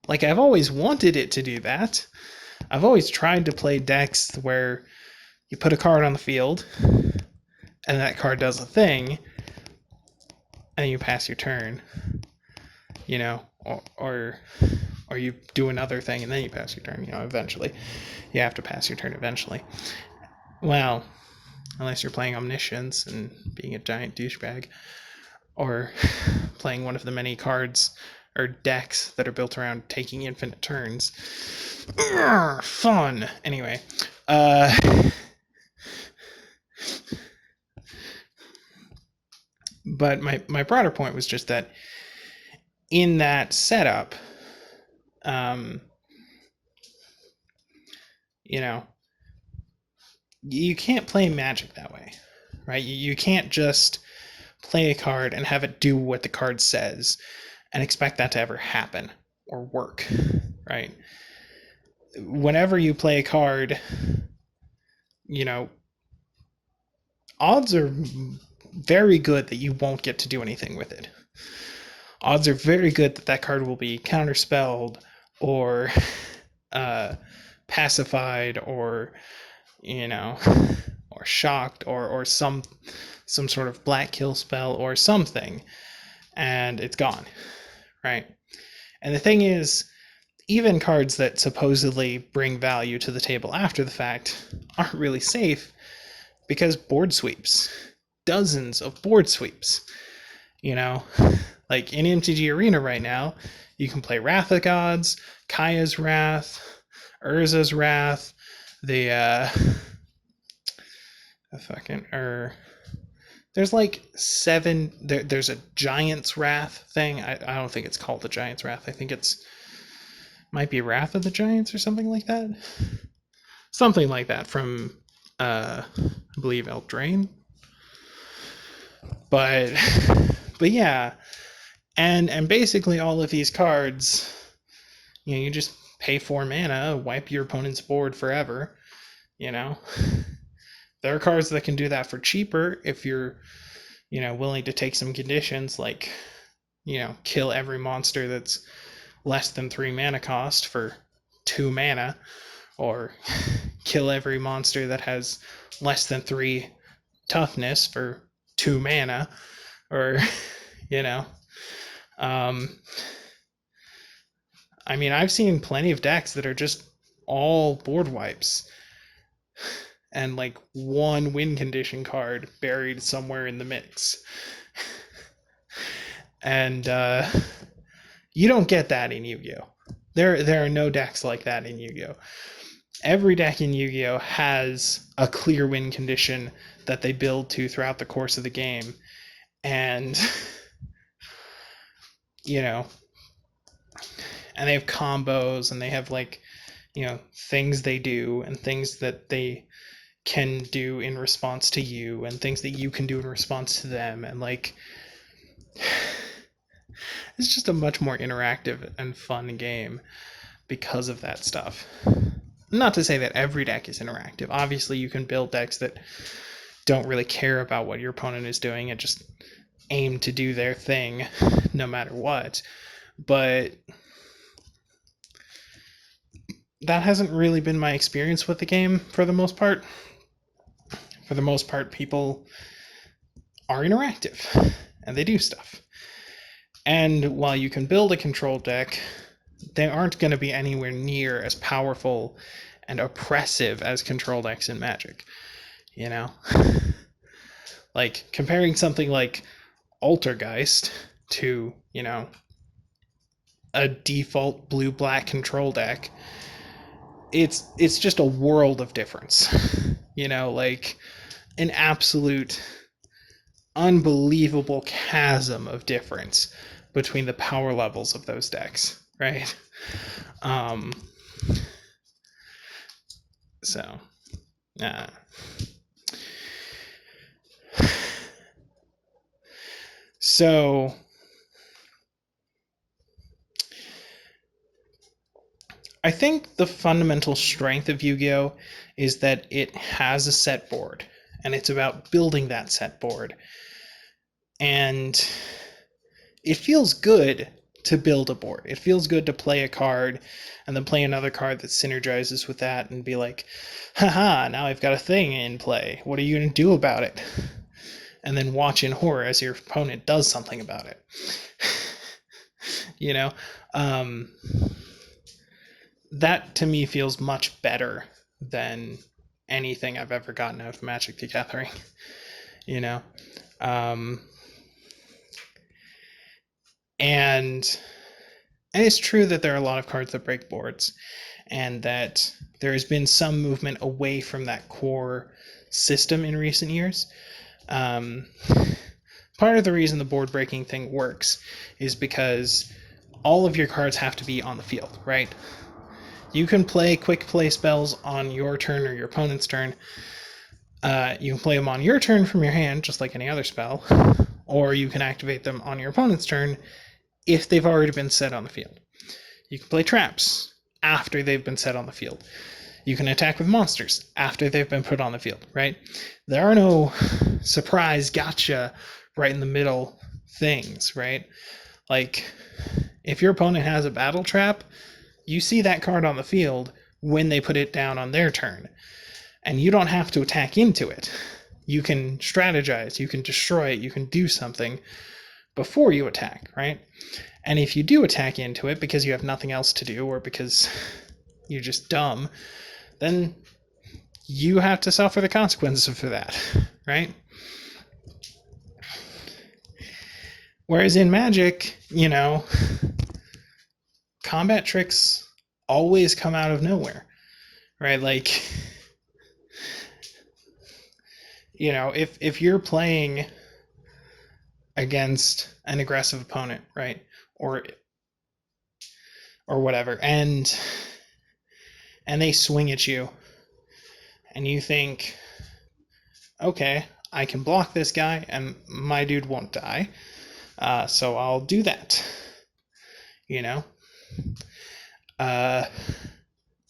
Like, I've always wanted it to do that. I've always tried to play decks where you put a card on the field, and that card does a thing, and you pass your turn, or you do another thing and then you pass your turn. Eventually you have to pass your turn eventually. Well, unless you're playing Omniscience and being a giant douchebag, or playing one of the many cards or decks that are built around taking infinite turns. Fun. Anyway, but my broader point was just that in that setup, you can't play Magic that way, right? You can't just play a card and have it do what the card says and expect that to ever happen or work, right? Whenever you play a card, odds are very good that you won't get to do anything with it. Odds are very good that card will be counterspelled or pacified, or or shocked, or some sort of black kill spell or something, and it's gone, right? And the thing is, even cards that supposedly bring value to the table after the fact aren't really safe, because board sweeps, dozens of board sweeps, like in MTG Arena right now, you can play Wrath of Gods, Kaya's Wrath, Urza's Wrath, there's like 7, there's a Giant's Wrath thing. I don't think it's called the Giant's Wrath. I think might be Wrath of the Giants or something like that. Something like that from, I believe, Eldraine. But yeah, and basically all of these cards, you just pay 4 mana, wipe your opponent's board forever. You know, there are cards that can do that for cheaper if you're, willing to take some conditions like, kill every monster that's less than 3 mana cost for 2 mana, or kill every monster that has less than 3 toughness for 2 mana, or, you know. I mean, I've seen plenty of decks that are just all board wipes and like one win condition card buried somewhere in the mix. And you don't get that in Yu-Gi-Oh! There are no decks like that in Yu-Gi-Oh! Every deck in Yu-Gi-Oh! Has a clear win condition that they build to throughout the course of the game. And, and they have combos, and they have like, things they do, and things that they can do in response to you, and things that you can do in response to them, and like it's just a much more interactive and fun game because of that stuff. Not to say that every deck is interactive. Obviously, you can build decks that don't really care about what your opponent is doing and just aim to do their thing no matter what. But that hasn't really been my experience with the game for the most part. For the most part, people are interactive and they do stuff. And while you can build a control deck, they aren't going to be anywhere near as powerful and oppressive as control decks in Magic. Like comparing something like Altergeist to, a default blue-black control deck, it's just a world of difference. Like an absolute unbelievable chasm of difference between the power levels of those decks, right? So I think the fundamental strength of Yu-Gi-Oh! Is that it has a set board, and it's about building that set board. And it feels good to build a board. It feels good to play a card and then play another card that synergizes with that and be like, haha, now I've got a thing in play. What are you going to do about it? And then watch in horror as your opponent does something about it. That to me feels much better than anything I've ever gotten out of Magic the Gathering. And it's true that there are a lot of cards that break boards, and that there has been some movement away from that core system in recent years. Part of the reason the board breaking thing works is because all of your cards have to be on the field, right? You can play quick play spells on your turn or your opponent's turn. You can play them on your turn from your hand, just like any other spell, or you can activate them on your opponent's turn if they've already been set on the field. You can play traps after they've been set on the field. You can attack with monsters after they've been put on the field, right? There are no surprise gotcha right in the middle things, right? Like, if your opponent has a battle trap, you see that card on the field when they put it down on their turn. And you don't have to attack into it. You can strategize, you can destroy it, you can do something before you attack, right? And if you do attack into it because you have nothing else to do, or because you're just dumb, then you have to suffer the consequences for that, right? Whereas in Magic, combat tricks always come out of nowhere, right? Like, if you're playing against an aggressive opponent, right, or whatever, and they swing at you, and you think, okay, I can block this guy, and my dude won't die, so I'll do that. Uh,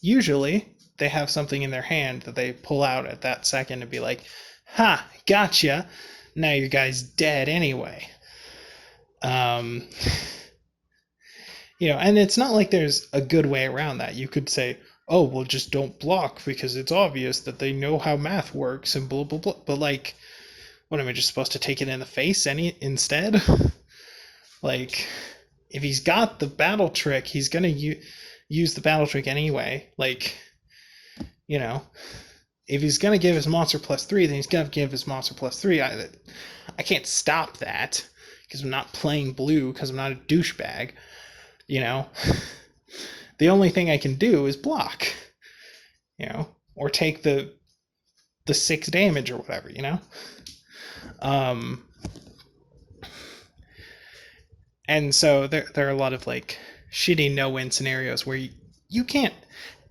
Usually, they have something in their hand that they pull out at that second and be like, "Ha, gotcha! Now your guy's dead anyway." Um, and it's not like there's a good way around that. You could say, "Oh, well, just don't block because it's obvious that they know how math works and blah blah blah." But like, what am I just supposed to take it in the face instead? Like, if he's got the battle trick, he's gonna use the battle trick anyway. Like, you know, if he's gonna give his monster +3, then he's gonna give his monster +3. I can't stop that because I'm not playing blue because I'm not a douchebag. The only thing I can do is block. Or take the 6 damage or whatever. Um, and so there are a lot of like shitty no-win scenarios where you can't.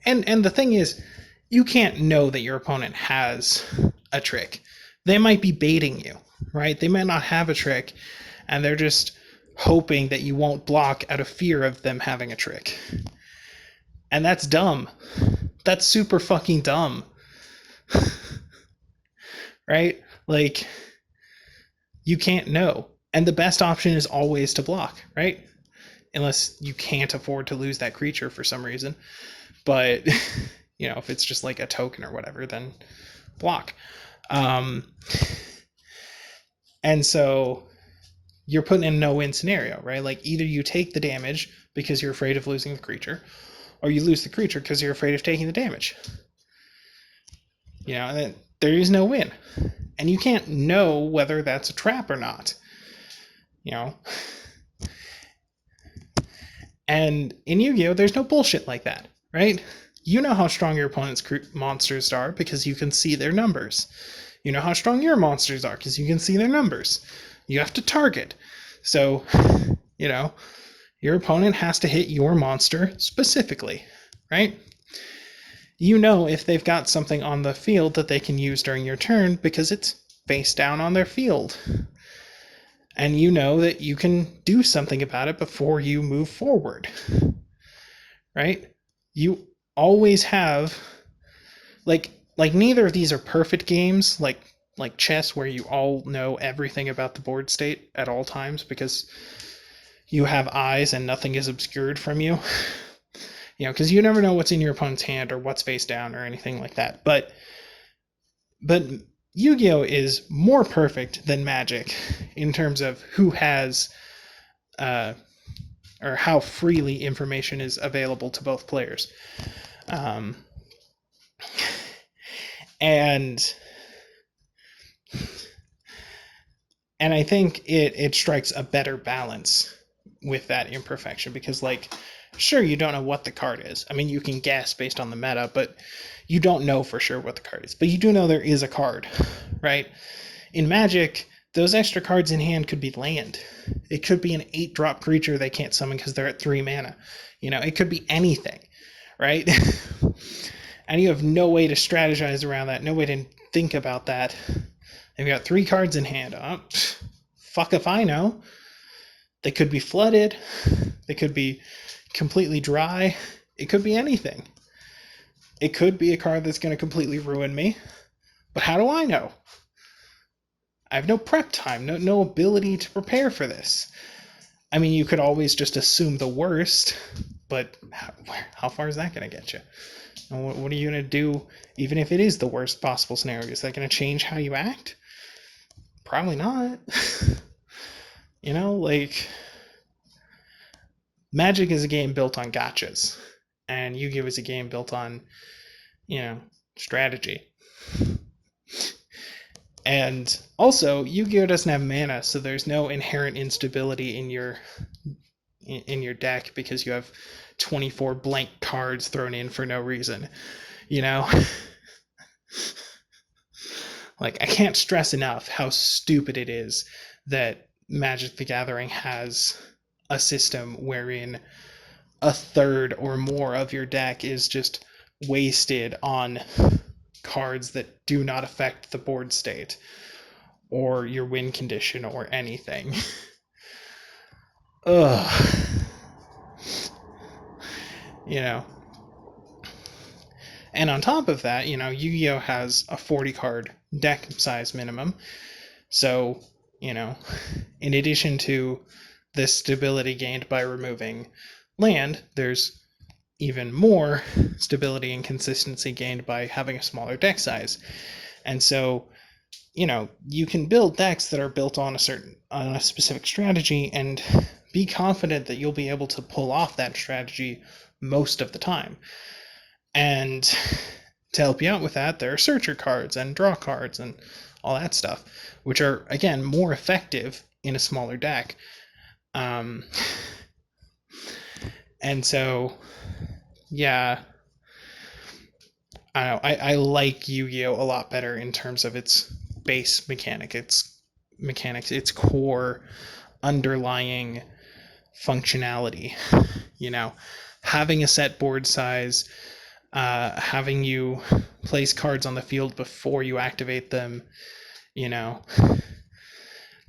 And the thing is, you can't know that your opponent has a trick. They might be baiting you, right? They might not have a trick, and they're just hoping that you won't block out of fear of them having a trick. And that's dumb. That's super fucking dumb. Right? Like, you can't know. And the best option is always to block, right? Unless you can't afford to lose that creature for some reason. But, if it's just like a token or whatever, then block. And so you're putting in a no-win scenario, right? Like, either you take the damage because you're afraid of losing the creature, or you lose the creature because you're afraid of taking the damage. And there is no win. And you can't know whether that's a trap or not. And in Yu-Gi-Oh, there's no bullshit like that, right? You know how strong your opponent's monsters are because you can see their numbers. You know how strong your monsters are because you can see their numbers. You have to target. So, your opponent has to hit your monster specifically, right? If they've got something on the field that they can use during your turn because it's face down on their field. And you know that you can do something about it before you move forward, right? You always have, like neither of these are perfect games, like chess, where you all know everything about the board state at all times because you have eyes and nothing is obscured from you. Because you never know what's in your opponent's hand or what's face down or anything like that. But Yu-Gi-Oh is more perfect than Magic in terms of who has, or how freely information is available to both players. And I think it strikes a better balance with that imperfection because, like, sure, you don't know what the card is. I mean, you can guess based on the meta, but you don't know for sure what the card is. But you do know there is a card, right? In Magic, those extra cards in hand could be land. It could be an 8-drop creature they can't summon because they're at 3 mana. It could be anything, right? And you have no way to strategize around that, no way to think about that. They've got 3 cards in hand. Fuck if I know. They could be flooded. They could be completely dry. It could be anything. It could be a card that's going to completely ruin me. But how do I know? I have no prep time, no ability to prepare for this. I mean, you could always just assume the worst, but how far is that going to get you? And what are you going to do even if it is the worst possible scenario? Is that going to change how you act? Probably not. Like, Magic is a game built on gotchas, and Yu-Gi-Oh is a game built on, strategy. And also, Yu-Gi-Oh doesn't have mana, so there's no inherent instability in your deck because you have 24 blank cards thrown in for no reason. Like, I can't stress enough how stupid it is that Magic the Gathering has a system wherein a third or more of your deck is just wasted on cards that do not affect the board state or your win condition or anything. Ugh. you know. And on top of that, Yu-Gi-Oh has a 40 card deck size minimum. So, in addition to the stability gained by removing land, there's even more stability and consistency gained by having a smaller deck size. And so, you can build decks that are built on a specific strategy and be confident that you'll be able to pull off that strategy most of the time. And to help you out with that, there are searcher cards and draw cards and all that stuff, which are, again, more effective in a smaller deck. And so, yeah, I don't know. I like Yu-Gi-Oh a lot better in terms of its base mechanics, its core underlying functionality. Having a set board size, having you place cards on the field before you activate them,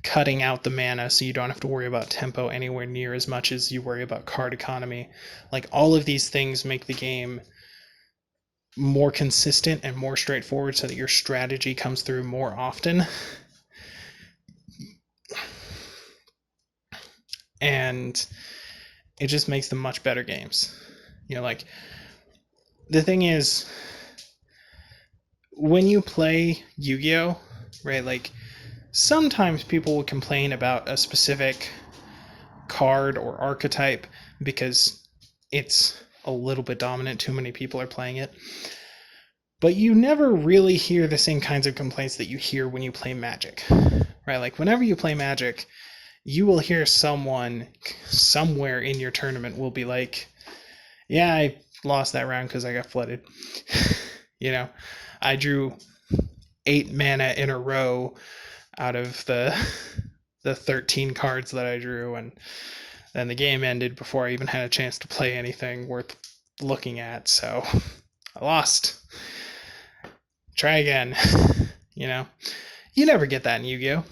cutting out the mana so you don't have to worry about tempo anywhere near as much as you worry about card economy. Like, all of these things make the game more consistent and more straightforward so that your strategy comes through more often. And it just makes them much better games. The thing is, when you play Yu-Gi-Oh, right, like, sometimes people will complain about a specific card or archetype because it's a little bit dominant, too many people are playing it. But you never really hear the same kinds of complaints that you hear when you play Magic, right? Like, whenever you play Magic, you will hear someone somewhere in your tournament will be like, yeah, I lost that round because I got flooded. I drew 8 mana in a row out of the 13 cards that I drew, and then the game ended before I even had a chance to play anything worth looking at, so I lost. Try again. You never get that in Yu-Gi-Oh.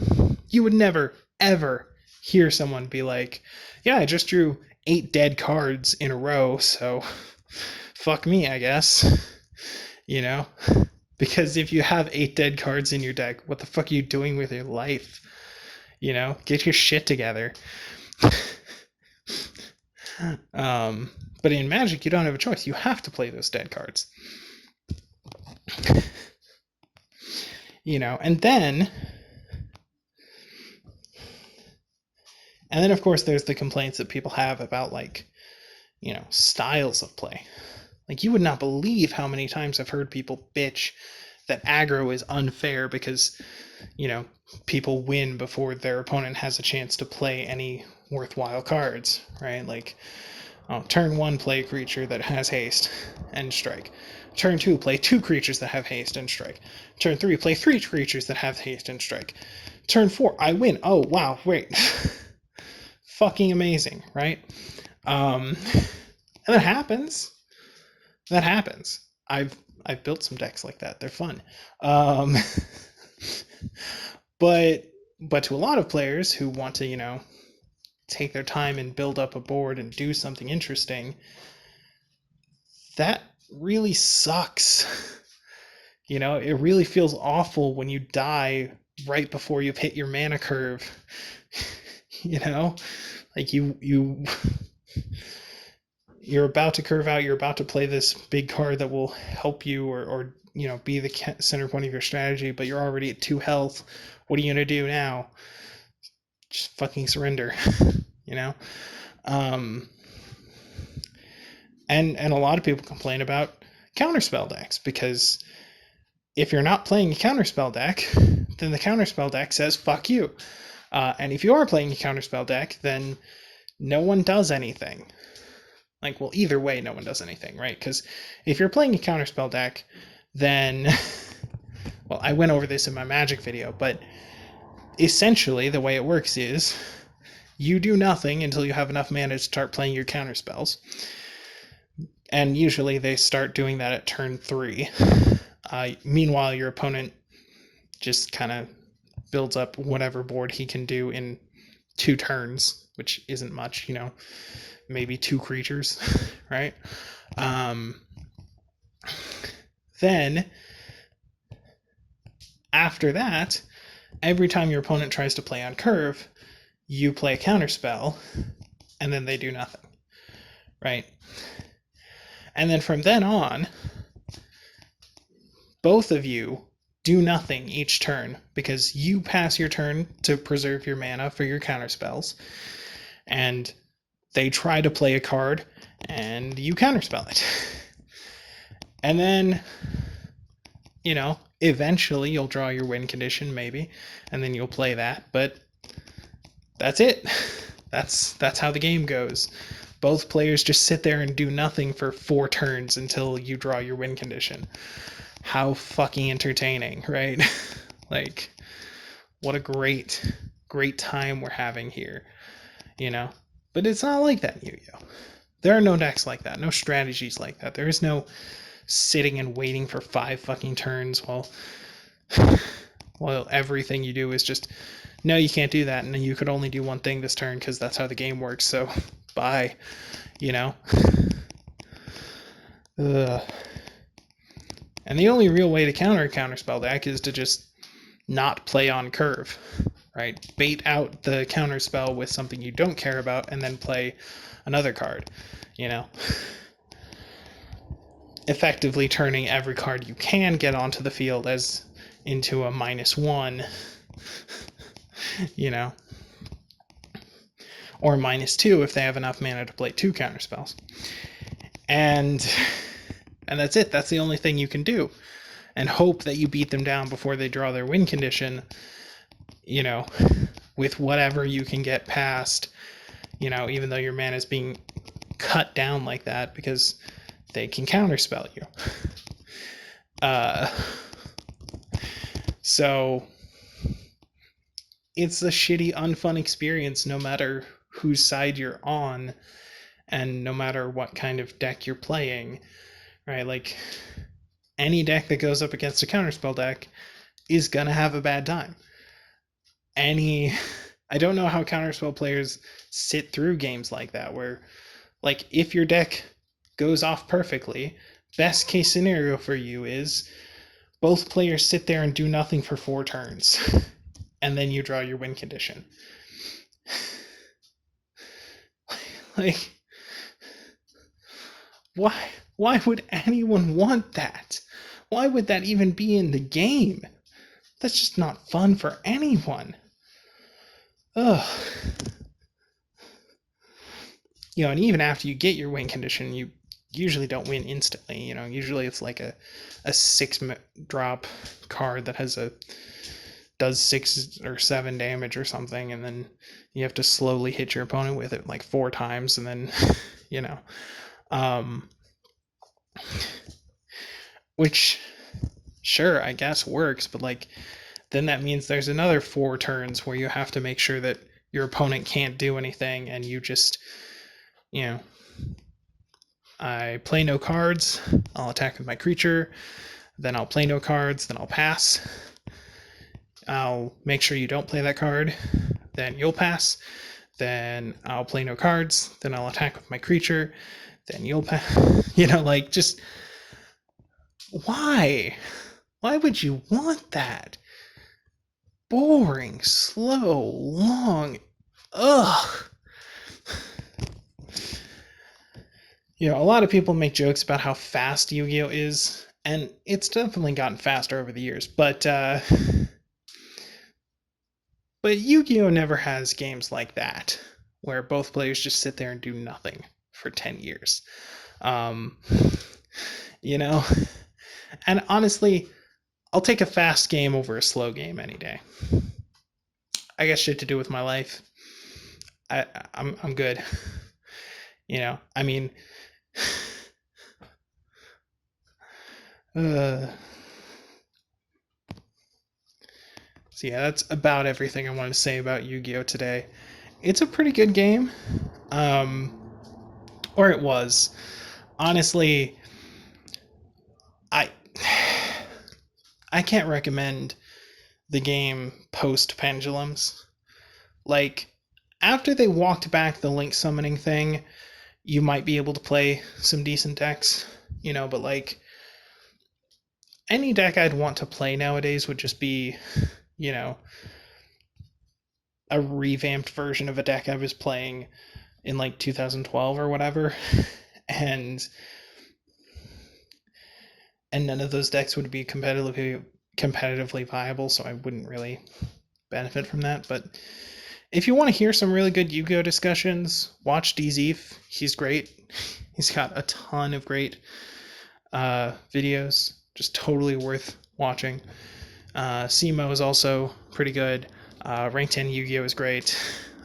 You would never, ever hear someone be like, yeah, I just drew 8 dead cards in a row, so fuck me, I guess. Because if you have 8 dead cards in your deck, what the fuck are you doing with your life? Get your shit together. But in Magic, you don't have a choice. You have to play those dead cards. And then of course there's the complaints that people have about, like, styles of play. Like, you would not believe how many times I've heard people bitch that aggro is unfair because, people win before their opponent has a chance to play any worthwhile cards, right? Like, turn 1, play a creature that has haste and strike. Turn 2, play 2 creatures that have haste and strike. Turn 3, play 3 creatures that have haste and strike. Turn 4, I win. Oh, wow, wait. Fucking amazing, right? And that happens. I've built some decks like that. They're fun. But to a lot of players who want to, take their time and build up a board and do something interesting, that really sucks. It really feels awful when you die right before you've hit your mana curve. Like, you're about to curve out, you're about to play this big card that will help you or be the center point of your strategy, but you're already at 2 health. What are you going to do now? Just fucking surrender. And a lot of people complain about counterspell decks, because if you're not playing a counterspell deck, then the counterspell deck says fuck you. And if you are playing a counterspell deck, then no one does anything. Like, well, either way, no one does anything, right? Because if you're playing a counterspell deck, then, well, I went over this in my Magic video, but essentially the way it works is you do nothing until you have enough mana to start playing your counterspells. And usually they start doing that at turn 3. Meanwhile, your opponent just kind of builds up whatever board he can do in 2 turns, which isn't much, maybe 2 creatures, right? Then, after that, every time your opponent tries to play on curve, you play a counterspell, and then they do nothing, right? And then from then on, both of you do nothing each turn because you pass your turn to preserve your mana for your counterspells, and they try to play a card, and you counterspell it. And then, eventually you'll draw your win condition, maybe, and then you'll play that, but that's it. That's how the game goes. Both players just sit there and do nothing for 4 turns until you draw your win condition. How fucking entertaining, right? Like, what a great time we're having here, But it's not like that in Yu-Gi-Oh! There are no decks like that, no strategies like that. There is no sitting and waiting for 5 fucking turns while everything you do is just, no, you can't do that, and you could only do one thing this turn because that's how the game works, so bye, Ugh. And the only real way to counter a counterspell deck is to just not play on curve, right? Bait out the counterspell with something you don't care about and then play another card, Effectively turning every card you can get onto the field as into a -1, or -2 if they have enough mana to play 2 counterspells. And that's it. That's the only thing you can do. And hope that you beat them down before they draw their win condition, with whatever you can get past, even though your mana is being cut down like that because they can counterspell you. So it's a shitty, unfun experience no matter whose side you're on and no matter what kind of deck you're playing, right? Like, any deck that goes up against a counterspell deck is gonna have a bad time. I don't know how counterspell players sit through games like that, where, like, if your deck goes off perfectly, best case scenario for you is both players sit there and do nothing for 4 turns, and then you draw your win condition. Like, why would anyone want that? Why would that even be in the game? That's just not fun for anyone. Ugh. And even after you get your win condition, you usually don't win instantly. Usually it's like a 6-drop card that does 6 or 7 damage or something, and then you have to slowly hit your opponent with it like 4 times, and then, which, sure, I guess works, but like, then that means there's another 4 turns where you have to make sure that your opponent can't do anything, and you just, I play no cards, I'll attack with my creature, then I'll play no cards, then I'll pass. I'll make sure you don't play that card, then you'll pass, then I'll play no cards, then I'll attack with my creature, then you'll pass. Like, just, why? Why would you want that? Boring, slow, long, ugh. A lot of people make jokes about how fast Yu-Gi-Oh! Is, and it's definitely gotten faster over the years, but Yu-Gi-Oh! Never has games like that, where both players just sit there and do nothing for 10 years. And honestly, I'll take a fast game over a slow game any day. I got shit to do with my life. I'm good. I mean, so yeah, that's about everything I wanted to say about Yu-Gi-Oh! Today. It's a pretty good game. Or it was. Honestly, I can't recommend the game post Pendulums. Like, after they walked back the link summoning thing, you might be able to play some decent decks, but like any deck I'd want to play nowadays would just be, you know, a revamped version of a deck I was playing in like 2012 or whatever. And none of those decks would be competitively viable, so I wouldn't really benefit from that. But if you want to hear some really good Yu-Gi-Oh discussions, watch DZeef. He's great. He's got a ton of great videos, just totally worth watching. Simo is also pretty good. Rank 10 Yu-Gi-Oh is great.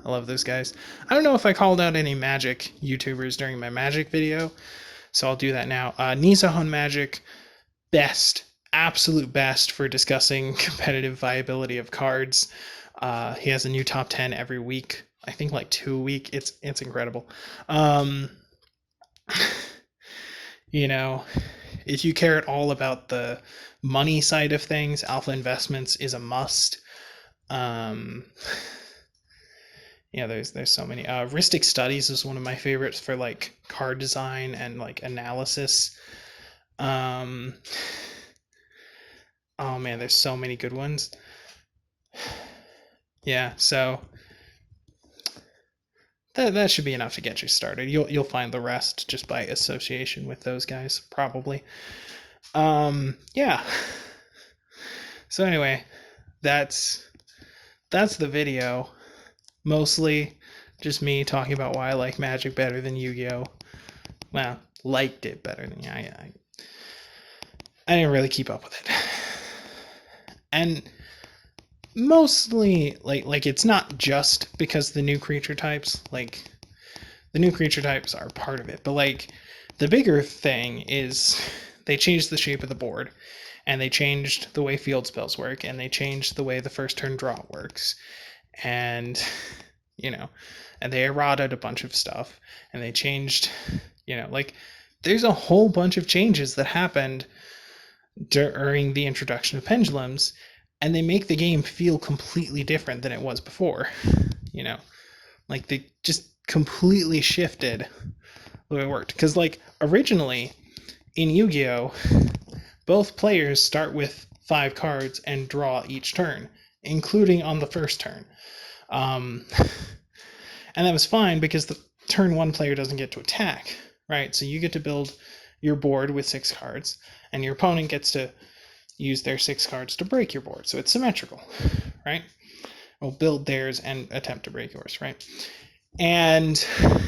I love those guys. I don't know if I called out any Magic YouTubers during my Magic video, so I'll do that now. Nisahon Magic, best, absolute best for discussing competitive viability of cards. He has a new top 10 every week. I think like 2 a week. It's incredible. If you care at all about the money side of things, Alpha Investments is a must. There's so many. Ristic Studies is one of my favorites for like card design and like analysis. Oh man, there's so many good ones. Yeah, so that should be enough to get you started. You'll find the rest just by association with those guys, probably. Yeah. So anyway, that's the video. Mostly just me talking about why I like Magic better than Yu-Gi-Oh. Well, liked it better than I didn't really keep up with it. And mostly like it's not just because the new creature types, like the new creature types are part of it, but like the bigger thing is they changed the shape of the board, and they changed the way field spells work, and they changed the way the first turn draw works, and and they errated a bunch of stuff, and they changed, like there's a whole bunch of changes that happened during the introduction of pendulums, and they make the game feel completely different than it was before. Like they just completely shifted the way it worked. Because like originally in Yu-Gi-Oh, both players start with 5 cards and draw each turn, including on the first turn. And that was fine because the turn 1 player doesn't get to attack, right? So you get to build your board with 6 cards, and your opponent gets to use their 6 cards to break your board. So it's symmetrical, right? We'll build theirs and attempt to break yours, right? And so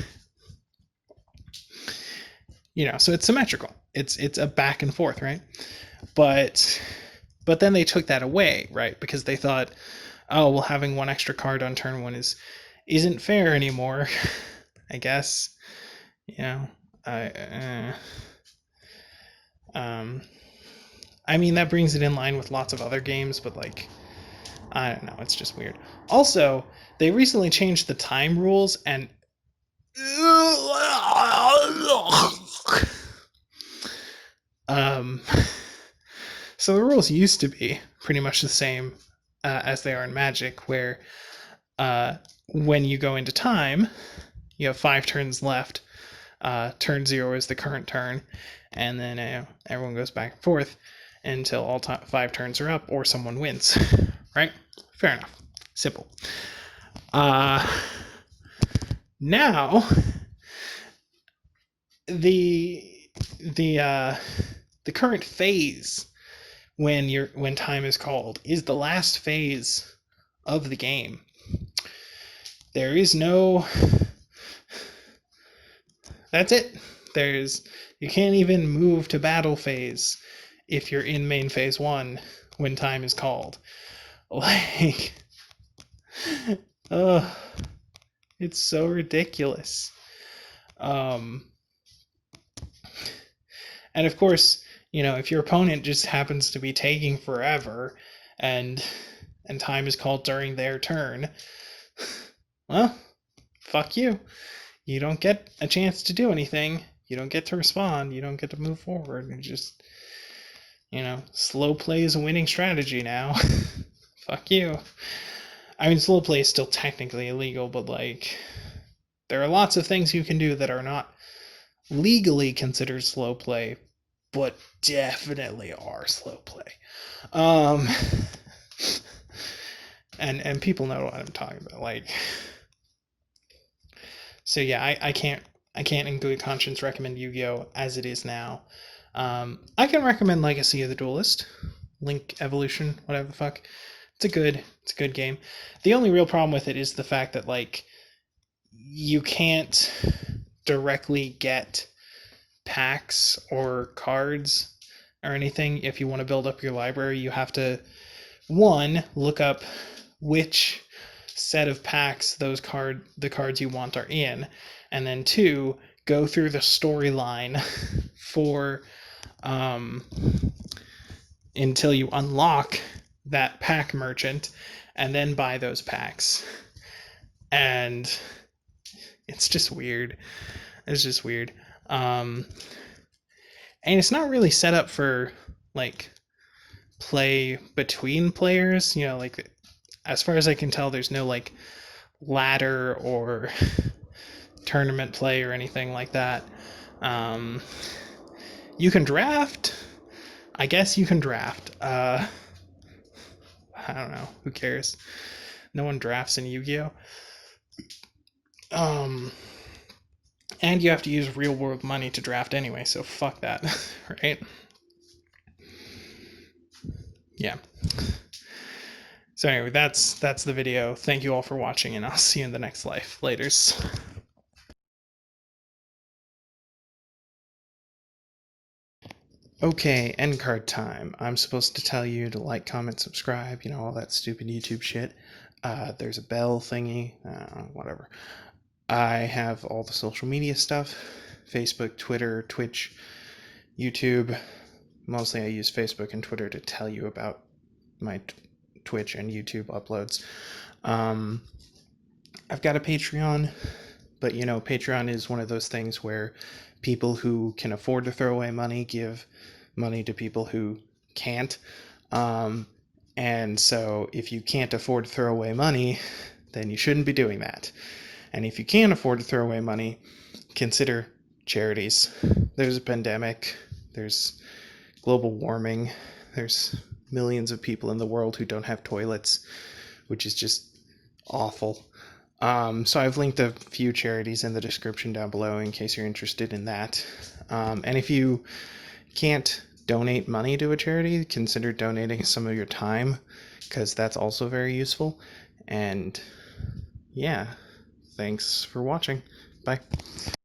it's symmetrical. It's a back and forth, right? But then they took that away, right? Because they thought, oh, well, having 1 extra card on turn 1 isn't fair anymore. I guess. I mean, that brings it in line with lots of other games, but like, I don't know, it's just weird. Also, they recently changed the time rules, and so the rules used to be pretty much the same as they are in Magic, where when you go into time, you have 5 turns left. Turn 0 is the current turn, and then everyone goes back and forth until all 5 turns are up or someone wins. Right? Fair enough. Simple. Now the current phase when time is called is the last phase of the game. There is no. That's it. You can't even move to battle phase if you're in main phase 1 when time is called. Like, it's so ridiculous. And of course, if your opponent just happens to be taking forever and time is called during their turn, well, fuck you. You don't get a chance to do anything. You don't get to respond. You don't get to move forward. You just, slow play is a winning strategy now. Fuck you. I mean, slow play is still technically illegal, but like, there are lots of things you can do that are not legally considered slow play, but definitely are slow play. Um, and people know what I'm talking about. Like, so yeah, I can't in good conscience recommend Yu-Gi-Oh as it is now. I can recommend Legacy of the Duelist, Link Evolution, whatever the fuck. It's a good game. The only real problem with it is the fact that like you can't directly get packs or cards or anything. If you want to build up your library, you have to, one, look up which set of packs the cards you want are in, and then two, go through the storyline for until you unlock that pack merchant, and then buy those packs. And it's just weird. It's just weird. And it's not really set up for like play between players. You know, like as far as I can tell, there's no like ladder or tournament play or anything like that. You can draft. I guess you can draft. I don't know. Who cares? No one drafts in Yu-Gi-Oh. And you have to use real world money to draft anyway, so fuck that, right? Yeah. So anyway, that's the video. Thank you all for watching, and I'll see you in the next life. Laters. Okay, end card time. I'm supposed to tell you to like, comment, subscribe, you know, all that stupid YouTube shit. There's a bell thingy, whatever. I have all the social media stuff: Facebook, Twitter, Twitch, YouTube. Mostly I use Facebook and Twitter to tell you about my Twitch and YouTube uploads. I've got a Patreon, but you know, Patreon is one of those things where people who can afford to throw away money give money to people who can't. And so if you can't afford to throw away money, then you shouldn't be doing that. And if you can afford to throw away money, consider charities. There's a pandemic, there's global warming, there's millions of people in the world who don't have toilets, which is just awful. So I've linked a few charities in the description down below in case you're interested in that. And if you can't donate money to a charity, consider donating some of your time, because that's also very useful. And yeah, thanks for watching. Bye.